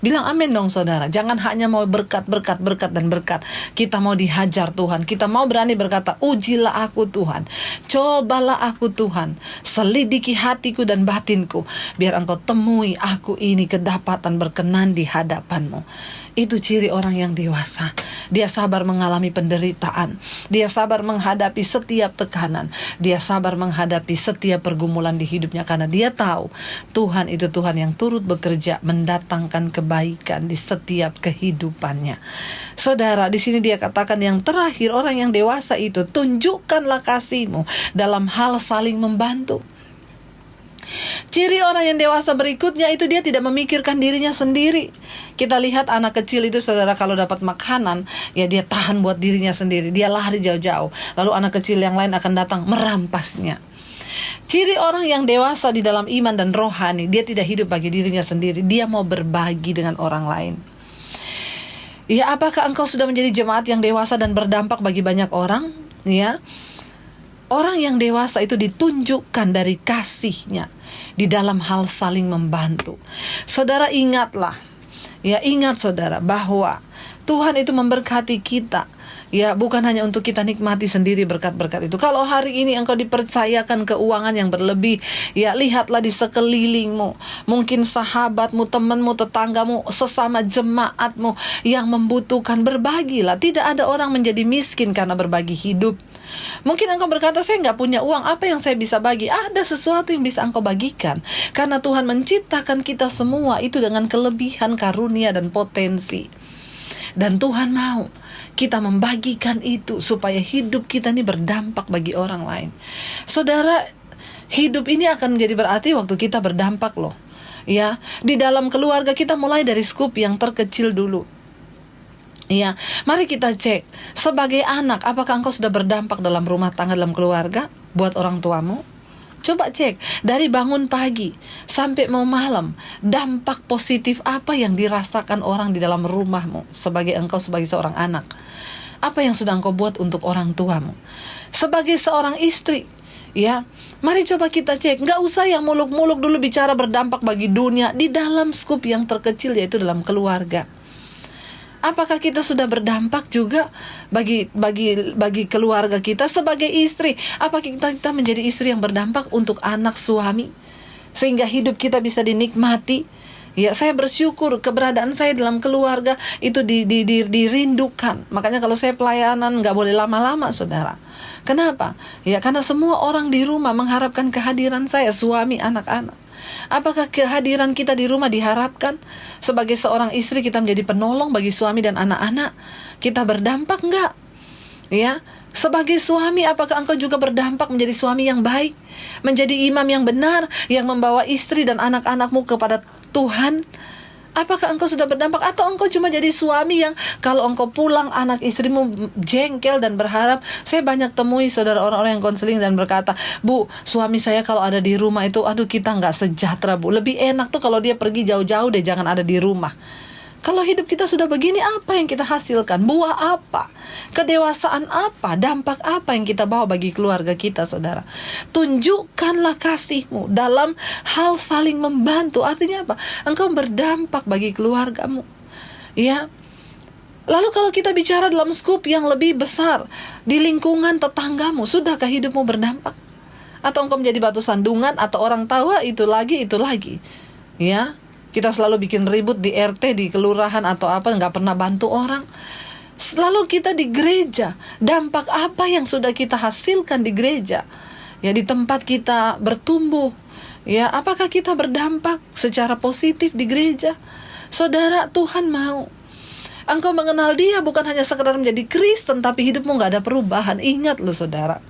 Bilang amin dong, saudara. Jangan hanya mau berkat. Kita mau dihajar Tuhan. Kita mau berani berkata, ujilah aku Tuhan, cobalah aku Tuhan, selidiki hatiku dan batinku, biar engkau temui aku ini kedapatan berkenan di hadapanmu. Itu ciri orang yang dewasa. Dia sabar mengalami penderitaan. Dia sabar menghadapi setiap tekanan. Dia sabar menghadapi setiap pergumulan di hidupnya. Karena dia tahu Tuhan itu Tuhan yang turut bekerja mendatangkan kebaikan di setiap kehidupannya. Saudara, di sini dia katakan yang terakhir, orang yang dewasa itu, tunjukkanlah kasih-Mu dalam hal saling membantu. Ciri orang yang dewasa berikutnya itu dia tidak memikirkan dirinya sendiri. Kita lihat anak kecil itu, saudara, kalau dapat makanan, ya dia tahan buat dirinya sendiri. Dia lari jauh-jauh. Lalu anak kecil yang lain akan datang merampasnya. Ciri orang yang dewasa di dalam iman dan rohani, dia tidak hidup bagi dirinya sendiri. Dia mau berbagi dengan orang lain. Ya, apakah engkau sudah menjadi jemaat yang dewasa dan berdampak bagi banyak orang? Ya, orang yang dewasa itu ditunjukkan dari kasihnya di dalam hal saling membantu. Saudara, ingatlah, ya ingat saudara, bahwa Tuhan itu memberkati kita. Ya, bukan hanya untuk kita nikmati sendiri berkat-berkat itu. Kalau hari ini engkau dipercayakan keuangan yang berlebih, ya lihatlah di sekelilingmu. Mungkin sahabatmu, temanmu, tetanggamu, sesama jemaatmu yang membutuhkan, berbagilah. Tidak ada orang menjadi miskin karena berbagi hidup. Mungkin engkau berkata, saya nggak punya uang, apa yang saya bisa bagi? Ada sesuatu yang bisa engkau bagikan. Karena Tuhan menciptakan kita semua itu dengan kelebihan, karunia, dan potensi. Dan Tuhan mau kita membagikan itu supaya hidup kita ini berdampak bagi orang lain. Saudara, hidup ini akan menjadi berarti waktu kita berdampak loh. Ya, di dalam keluarga kita mulai dari skup yang terkecil dulu. Ya, mari kita cek sebagai anak, apakah engkau sudah berdampak dalam rumah tangga, dalam keluarga, buat orang tuamu? Coba cek, dari bangun pagi sampai mau malam, dampak positif apa yang dirasakan orang di dalam rumahmu sebagai engkau sebagai seorang anak? Apa yang sudah engkau buat untuk orang tuamu? Sebagai seorang istri, ya, mari coba kita cek. Nggak usah yang muluk-muluk dulu bicara berdampak bagi dunia, di dalam skup yang terkecil, yaitu dalam keluarga. Apakah kita sudah berdampak juga bagi keluarga kita sebagai istri? Apakah kita menjadi istri yang berdampak untuk anak, suami, sehingga hidup kita bisa dinikmati? Ya, saya bersyukur keberadaan saya dalam keluarga itu dirindukan. Makanya kalau saya pelayanan nggak boleh lama-lama, saudara. Kenapa? Ya, karena semua orang di rumah mengharapkan kehadiran saya, suami, anak-anak. Apakah kehadiran kita di rumah diharapkan? Sebagai seorang istri kita menjadi penolong bagi suami dan anak-anak. Kita berdampak enggak? Ya, sebagai suami, apakah engkau juga berdampak menjadi suami yang baik? Menjadi imam yang benar, yang membawa istri dan anak-anakmu kepada Tuhan? Apakah engkau sudah berdampak? Atau engkau cuma jadi suami yang kalau engkau pulang anak istrimu jengkel dan berharap? Saya banyak temui saudara orang-orang yang konseling dan berkata, Bu, suami saya kalau ada di rumah itu, aduh kita nggak sejahtera, Bu. Lebih enak tuh kalau dia pergi jauh-jauh deh, jangan ada di rumah. Kalau hidup kita sudah begini, apa yang kita hasilkan? Buah apa? Kedewasaan apa? Dampak apa yang kita bawa bagi keluarga kita, saudara? Tunjukkanlah kasih-Mu dalam hal saling membantu. Artinya apa? Engkau berdampak bagi keluargamu. Ya. Lalu kalau kita bicara dalam skup yang lebih besar, di lingkungan tetanggamu, sudahkah hidupmu berdampak? Atau engkau menjadi batu sandungan, atau orang tahu itu lagi? Ya. Kita selalu bikin ribut di RT, di kelurahan atau apa, nggak pernah bantu orang. Selalu kita di gereja, dampak apa yang sudah kita hasilkan di gereja? Ya, di tempat kita bertumbuh. Ya, apakah kita berdampak secara positif di gereja? Saudara, Tuhan mau engkau mengenal Dia bukan hanya sekedar menjadi Kristen, tapi hidupmu nggak ada perubahan. Ingat loh, saudara.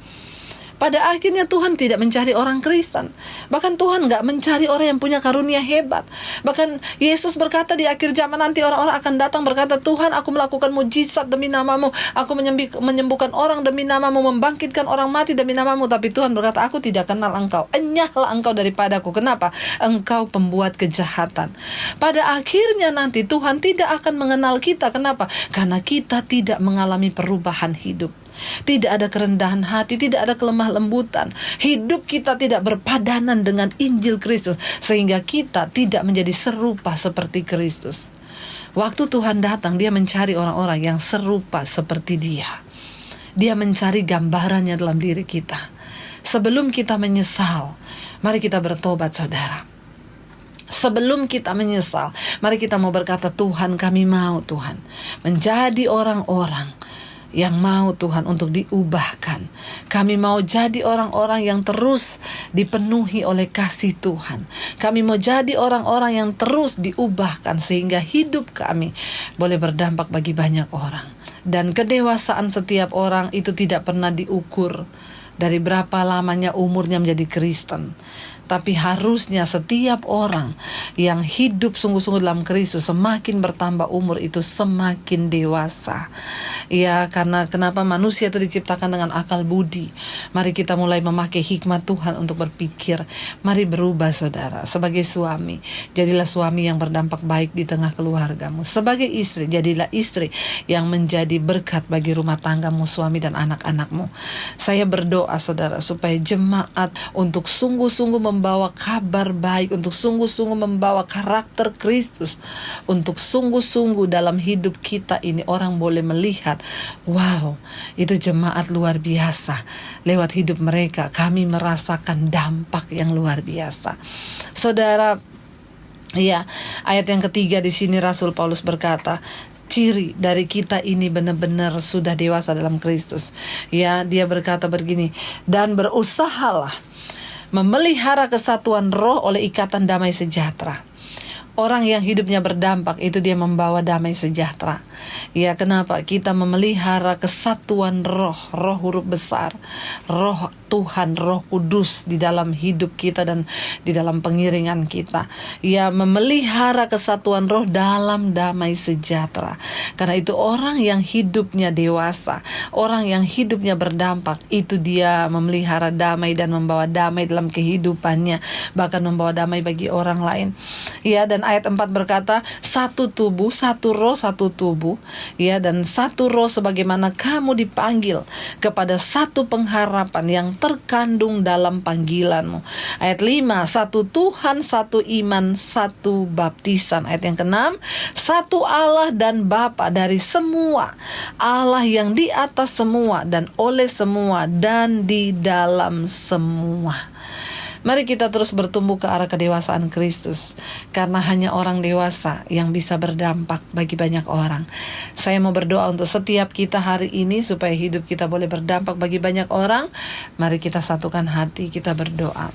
Pada akhirnya Tuhan tidak mencari orang Kristen. Bahkan Tuhan gak mencari orang yang punya karunia hebat. Bahkan Yesus berkata di akhir zaman nanti orang-orang akan datang berkata, Tuhan, aku melakukan mujizat demi nama-Mu. Aku menyembuhkan orang demi nama-Mu, membangkitkan orang mati demi nama-Mu. Tapi Tuhan berkata, aku tidak kenal engkau. Enyahlah engkau daripadaku. Kenapa? Engkau pembuat kejahatan. Pada akhirnya nanti Tuhan tidak akan mengenal kita. Kenapa? Karena kita tidak mengalami perubahan hidup. Tidak ada kerendahan hati, tidak ada kelemah lembutan. Hidup kita tidak berpadanan dengan Injil Kristus, sehingga kita tidak menjadi serupa seperti Kristus. Waktu Tuhan datang, Dia mencari orang-orang yang serupa seperti Dia. Dia mencari gambarannya dalam diri kita. Sebelum kita menyesal, mari kita bertobat, saudara. Sebelum kita menyesal, mari kita mau berkata, Tuhan, kami mau Tuhan menjadi orang-orang yang mau Tuhan untuk diubahkan. Kami mau jadi orang-orang yang terus dipenuhi oleh kasih Tuhan. Kami mau jadi orang-orang yang terus diubahkan sehingga hidup kami boleh berdampak bagi banyak orang. Dan kedewasaan setiap orang itu tidak pernah diukur dari berapa lamanya umurnya menjadi Kristen. Tapi harusnya setiap orang yang hidup sungguh-sungguh dalam Kristus, semakin bertambah umur itu semakin dewasa. Ya, karena kenapa manusia itu diciptakan dengan akal budi. Mari kita mulai memakai hikmat Tuhan untuk berpikir. Mari berubah saudara. Sebagai suami, jadilah suami yang berdampak baik di tengah keluargamu. Sebagai istri, jadilah istri yang menjadi berkat bagi rumah tanggamu, suami dan anak-anakmu. Saya berdoa saudara supaya jemaat untuk sungguh-sungguh membawa kabar baik, untuk sungguh-sungguh membawa karakter Kristus, untuk sungguh-sungguh dalam hidup kita ini orang boleh melihat, wow, itu jemaat luar biasa. Lewat hidup mereka kami merasakan dampak yang luar biasa. Saudara, ya, ayat yang ketiga di sini Rasul Paulus berkata, ciri dari kita ini benar-benar sudah dewasa dalam Kristus. Ya, dia berkata begini, dan berusahalah memelihara kesatuan roh oleh ikatan damai sejahtera. Orang yang hidupnya berdampak itu dia membawa damai sejahtera. Ya, kenapa? Kita memelihara kesatuan roh, roh huruf besar, roh Tuhan, roh kudus di dalam hidup kita dan di dalam pengiringan kita. Ya, memelihara kesatuan roh dalam damai sejahtera. Karena itu orang yang hidupnya dewasa, orang yang hidupnya berdampak, itu dia memelihara damai dan membawa damai dalam kehidupannya, bahkan membawa damai bagi orang lain. Ya, dan ayat 4 berkata, satu tubuh, satu roh, satu tubuh. Ya, dan satu roh sebagaimana kamu dipanggil kepada satu pengharapan yang terkandung dalam panggilanmu. Ayat 5, satu Tuhan, satu iman, satu baptisan. Ayat yang ke-6, satu Allah dan Bapa dari semua, Allah yang di atas semua dan oleh semua dan di dalam semua. Mari kita terus bertumbuh ke arah kedewasaan Kristus, karena hanya orang dewasa yang bisa berdampak bagi banyak orang. Saya mau berdoa untuk setiap kita hari ini supaya hidup kita boleh berdampak bagi banyak orang. Mari kita satukan hati, kita berdoa.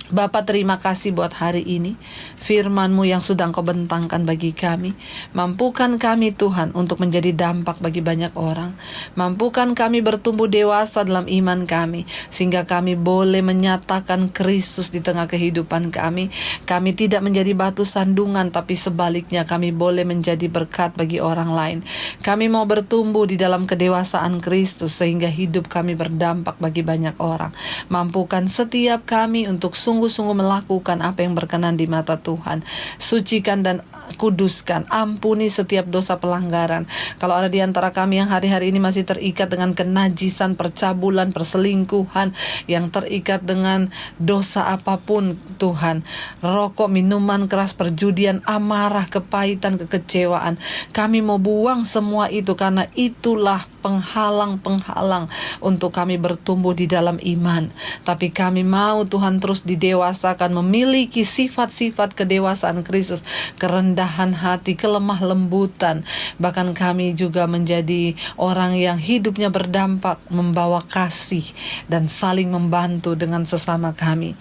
Bapa, terima kasih buat hari ini, firman-Mu yang sudah Engkau bentangkan bagi kami. Mampukan kami Tuhan untuk menjadi dampak bagi banyak orang. Mampukan kami bertumbuh dewasa dalam iman kami, sehingga kami boleh menyatakan Kristus di tengah kehidupan kami. Kami tidak menjadi batu sandungan, tapi sebaliknya kami boleh menjadi berkat bagi orang lain. Kami mau bertumbuh di dalam kedewasaan Kristus, sehingga hidup kami berdampak bagi banyak orang. Mampukan setiap kami untuk sungguh-sungguh melakukan apa yang berkenan di mata Tuhan. Sucikan dan kuduskan, ampuni setiap dosa pelanggaran. Kalau ada di antara kami yang hari-hari ini masih terikat dengan kenajisan, percabulan, perselingkuhan, yang terikat dengan dosa apapun Tuhan, rokok, minuman keras, perjudian, amarah, kepahitan, kekecewaan, kami mau buang semua itu, karena itulah penghalang-penghalang untuk kami bertumbuh di dalam iman. Tapi kami mau Tuhan terus didewasakan, memiliki sifat-sifat kedewasaan Kristus, kerendahan hati, kelemah lembutan. Bahkan kami juga menjadi orang yang hidupnya berdampak, membawa kasih dan saling membantu dengan sesama kami.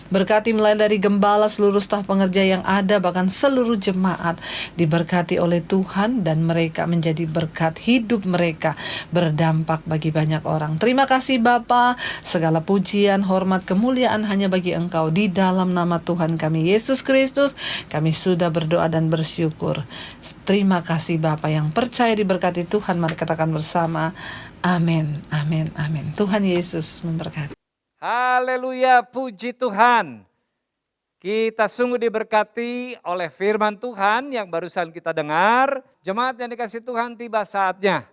Berkati mulai dari gembala, seluruh staf pengerja yang ada, bahkan seluruh jemaat diberkati oleh Tuhan, dan mereka menjadi berkat, hidup mereka berdampak bagi banyak orang. Terima kasih Bapa, segala pujian, hormat, kemuliaan hanya bagi Engkau. Di dalam nama Tuhan kami Yesus Kristus, kami sudah berdoa dan bersyukur. Terima kasih Bapa, yang percaya diberkati Tuhan. Mari katakan bersama, amin, amin, amin. Tuhan Yesus memberkati. Haleluya, puji Tuhan. Kita sungguh diberkati oleh firman Tuhan yang barusan kita dengar. Jemaat yang dikasih Tuhan, tiba saatnya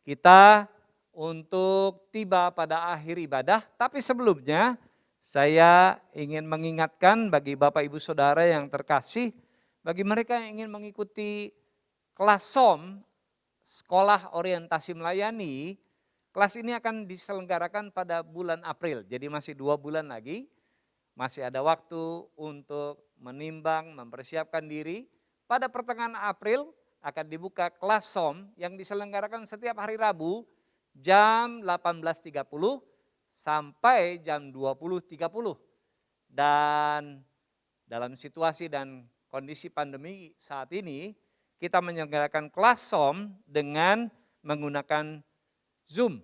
kita untuk tiba pada akhir ibadah. Tapi sebelumnya saya ingin mengingatkan bagi Bapak Ibu Saudara yang terkasih, bagi mereka yang ingin mengikuti kelas SOM, Sekolah Orientasi Melayani, kelas ini akan diselenggarakan pada bulan April, jadi masih 2 bulan lagi. masih ada waktu untuk menimbang, mempersiapkan diri. Pada pertengahan April akan dibuka kelas SOM yang diselenggarakan setiap hari Rabu jam 18.30 sampai jam 20.30. Dan dalam situasi dan kondisi pandemi saat ini, kita menyelenggarakan kelas SOM dengan menggunakan Zoom.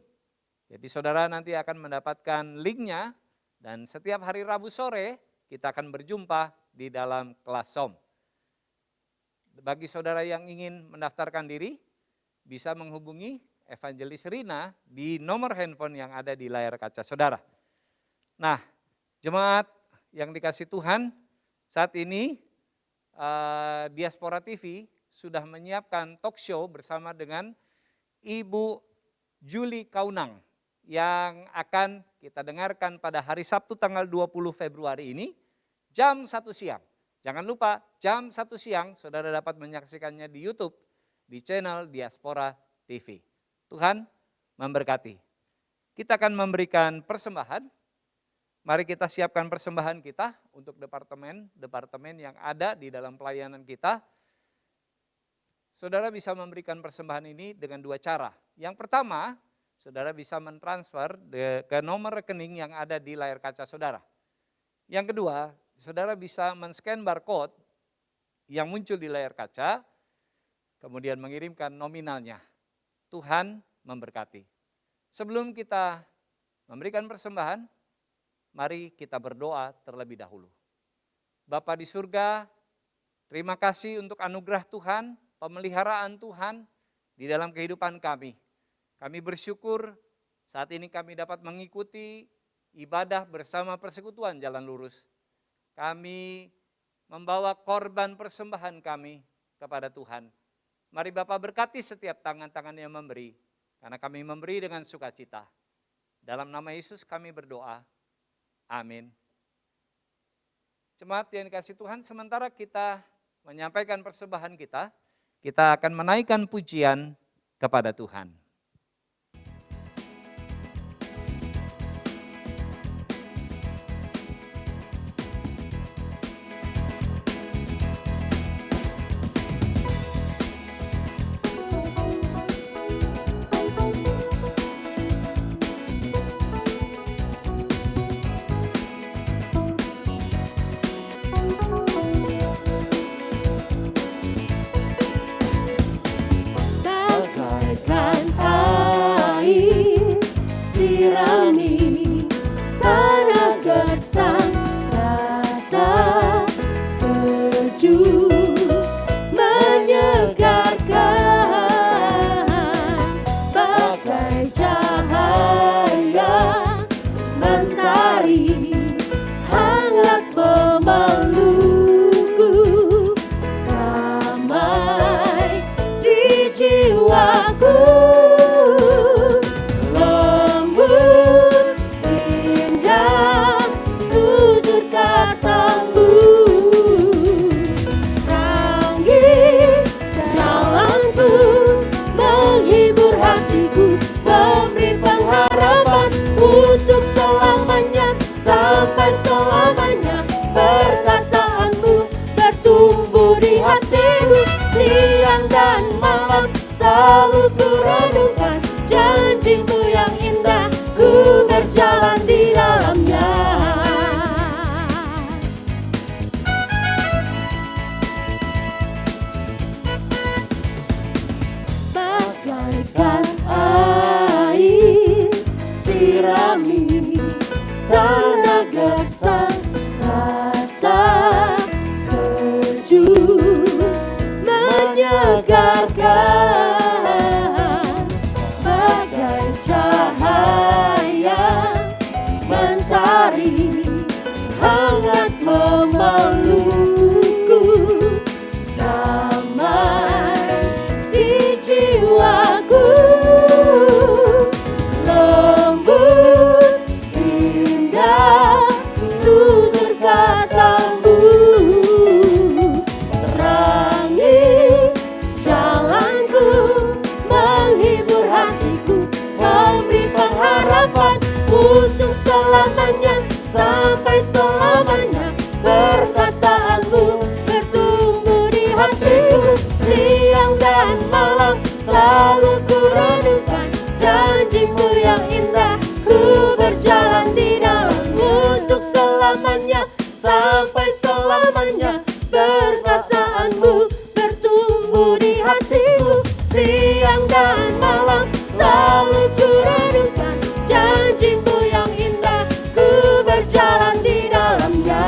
Jadi saudara nanti akan mendapatkan linknya dan setiap hari Rabu sore kita akan berjumpa di dalam kelas SOM. Bagi saudara yang ingin mendaftarkan diri, bisa menghubungi Evangelis Rina di nomor handphone yang ada di layar kaca saudara. Nah, jemaat yang dikasih Tuhan, saat ini Diaspora TV sudah menyiapkan talk show bersama dengan Ibu Julie Kaunang yang akan kita dengarkan pada hari Sabtu tanggal 20 Februari ini jam 1 siang. Jangan lupa jam 1 siang saudara dapat menyaksikannya di YouTube di channel Diaspora TV. Tuhan memberkati. Kita akan memberikan persembahan. Mari kita siapkan persembahan kita untuk departemen yang ada di dalam pelayanan kita. Saudara bisa memberikan persembahan ini dengan 2 cara. Yang pertama, saudara bisa mentransfer ke nomor rekening yang ada di layar kaca saudara. Yang kedua, saudara bisa men-scan barcode yang muncul di layar kaca, kemudian mengirimkan nominalnya. Tuhan memberkati. Sebelum kita memberikan persembahan, mari kita berdoa terlebih dahulu. Bapa di surga, terima kasih untuk anugerah Tuhan, pemeliharaan Tuhan di dalam kehidupan kami. Kami bersyukur saat ini kami dapat mengikuti ibadah bersama Persekutuan Jalan Lurus. Kami membawa korban persembahan kami kepada Tuhan. Mari Bapa berkati setiap tangan-tangan yang memberi, karena kami memberi dengan sukacita. Dalam nama Yesus kami berdoa. Amin. Jemaat yang dikasih Tuhan, sementara kita menyampaikan persembahan kita akan menaikkan pujian kepada Tuhan. Selalu kurenungkan janji-Mu yang indah, ku berjalan di dalamnya. Bagaikan air sirami tanah gersang, rasa sejuk menyegarkan. Hangat memelukku, damai di jiwaku, lembut indah tutur kata-Mu, terangi jalanku, menghibur hatiku, memberi pengharapan untuk selamanya. Sampai selamanya. perkataanmu bertumbuh di hatiku. Siang dan malam selalu ku renungkan janjimu yang indah. Ku berjalan di dalammu untuk selamanya, sampai selamanya. Perkataanmu bertumbuh di hatiku. Siang dan malam selalu ku renungkan janjimu yang indah. Ku berjalan di dalamnya,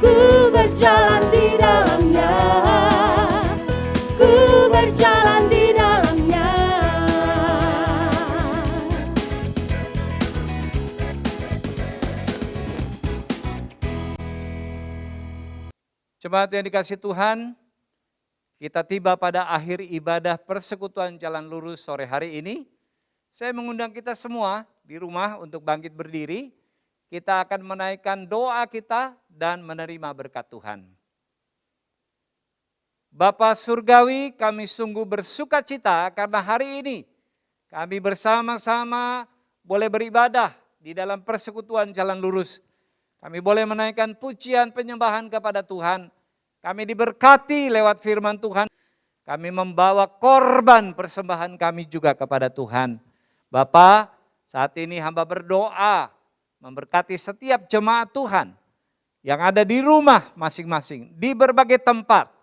ku berjalan di dalamnya, ku berjalan di dalamnya. Jemaat yang dikasih Tuhan, kita tiba pada akhir ibadah persekutuan Jalan Lurus sore hari ini. Saya mengundang kita semua di rumah untuk bangkit berdiri. Kita akan menaikkan doa kita dan menerima berkat Tuhan. Bapa Surgawi, kami sungguh bersuka cita karena hari ini kami bersama-sama boleh beribadah di dalam persekutuan Jalan Lurus. Kami boleh menaikkan pujian penyembahan kepada Tuhan. Kami diberkati lewat firman Tuhan. Kami membawa korban persembahan kami juga kepada Tuhan. Bapa, saat ini hamba berdoa memberkati setiap jemaat Tuhan yang ada di rumah masing-masing, di berbagai tempat,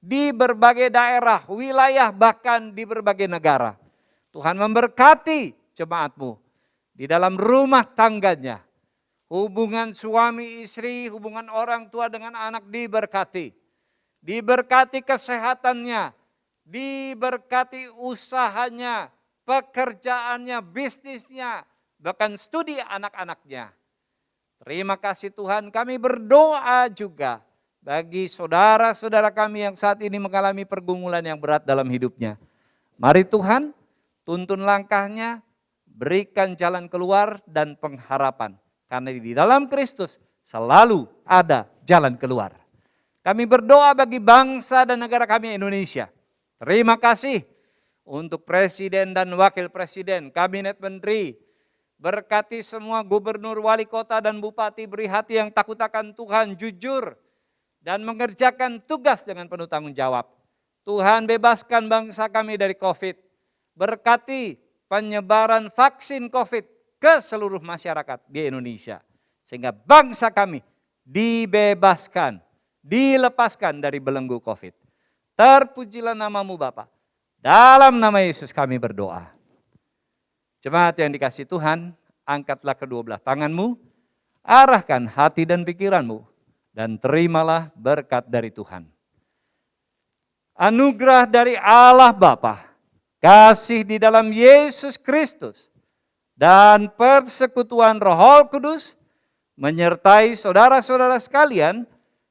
di berbagai daerah, wilayah, bahkan di berbagai negara. Tuhan memberkati jemaat-Mu di dalam rumah tangganya. Hubungan suami istri, hubungan orang tua dengan anak diberkati. Diberkati kesehatannya, diberkati usahanya, pekerjaannya, bisnisnya, bahkan studi anak-anaknya. Terima kasih Tuhan, kami berdoa juga bagi saudara-saudara kami yang saat ini mengalami pergumulan yang berat dalam hidupnya. Mari Tuhan, tuntun langkahnya, berikan jalan keluar dan pengharapan. Karena di dalam Kristus selalu ada jalan keluar. Kami berdoa bagi bangsa dan negara kami Indonesia. Terima kasih untuk Presiden dan Wakil Presiden, Kabinet Menteri. Berkati semua gubernur, wali kota dan bupati, beri hati yang takut akan Tuhan, jujur, dan mengerjakan tugas dengan penuh tanggung jawab. Tuhan bebaskan bangsa kami dari COVID. Berkati penyebaran vaksin COVID ke seluruh masyarakat di Indonesia. Sehingga bangsa kami dibebaskan, dilepaskan dari belenggu COVID. Terpujilah namamu Bapa. Dalam nama Yesus kami berdoa. Jemaat yang dikasih Tuhan, angkatlah kedua belah tanganmu, arahkan hati dan pikiranmu, dan terimalah berkat dari Tuhan. Anugerah dari Allah Bapa, kasih di dalam Yesus Kristus, dan persekutuan Roh Kudus menyertai saudara-saudara sekalian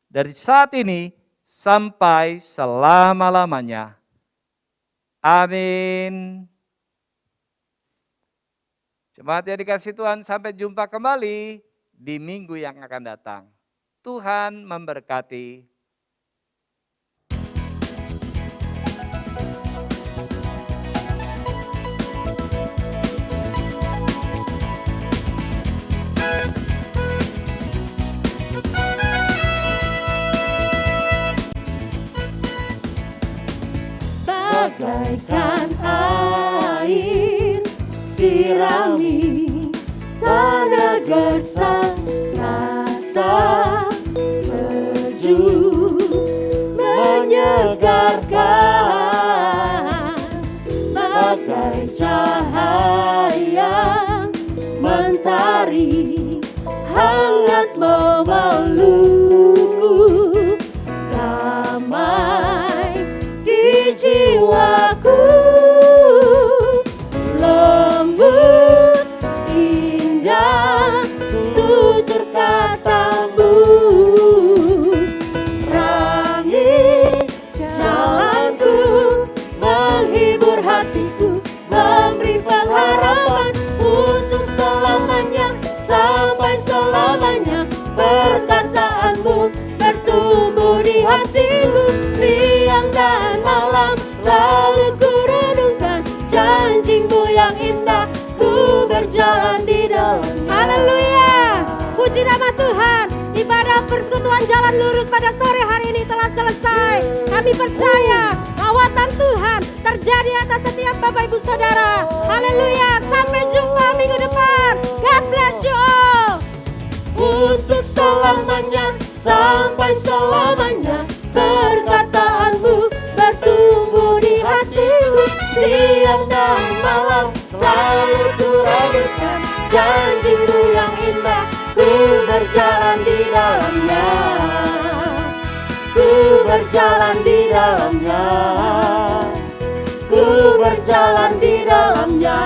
dari saat ini sampai selama-lamanya. Amin. Jemaat yang dikasih Tuhan, sampai jumpa kembali di minggu yang akan datang. Tuhan memberkati. Bagaikan air sirami tanah gersang, rasa sejuk menyegarkan. Bagai cahaya mentari hangat memelukku, damai di jiwaku, lembut indah tutur katamu, terangi jalanku, menghibur hatiku, memberi pengharapan untuk selamanya, sampai selamanya. Perkataanmu bertumbuh di hatiku, siang dan malam selalu ku renungkan janjimu yang indah. Ku berjalan di dalam. Haleluya, puji nama Tuhan. Ibadah persekutuan jalan lurus pada sore hari ini telah selesai. Kami percaya lawatan Tuhan terjadi atas setiap Bapak Ibu Saudara. Haleluya. Sampai jumpa minggu depan. God bless you all. Untuk selamanya, sampai selamanya, perkataanmu bertumbuh di hatiku. Siang dan malam selalu ku renungkan janjimu yang indah. Ku berjalan di dalamnya, ku berjalan di dalamnya, ku berjalan di dalamnya.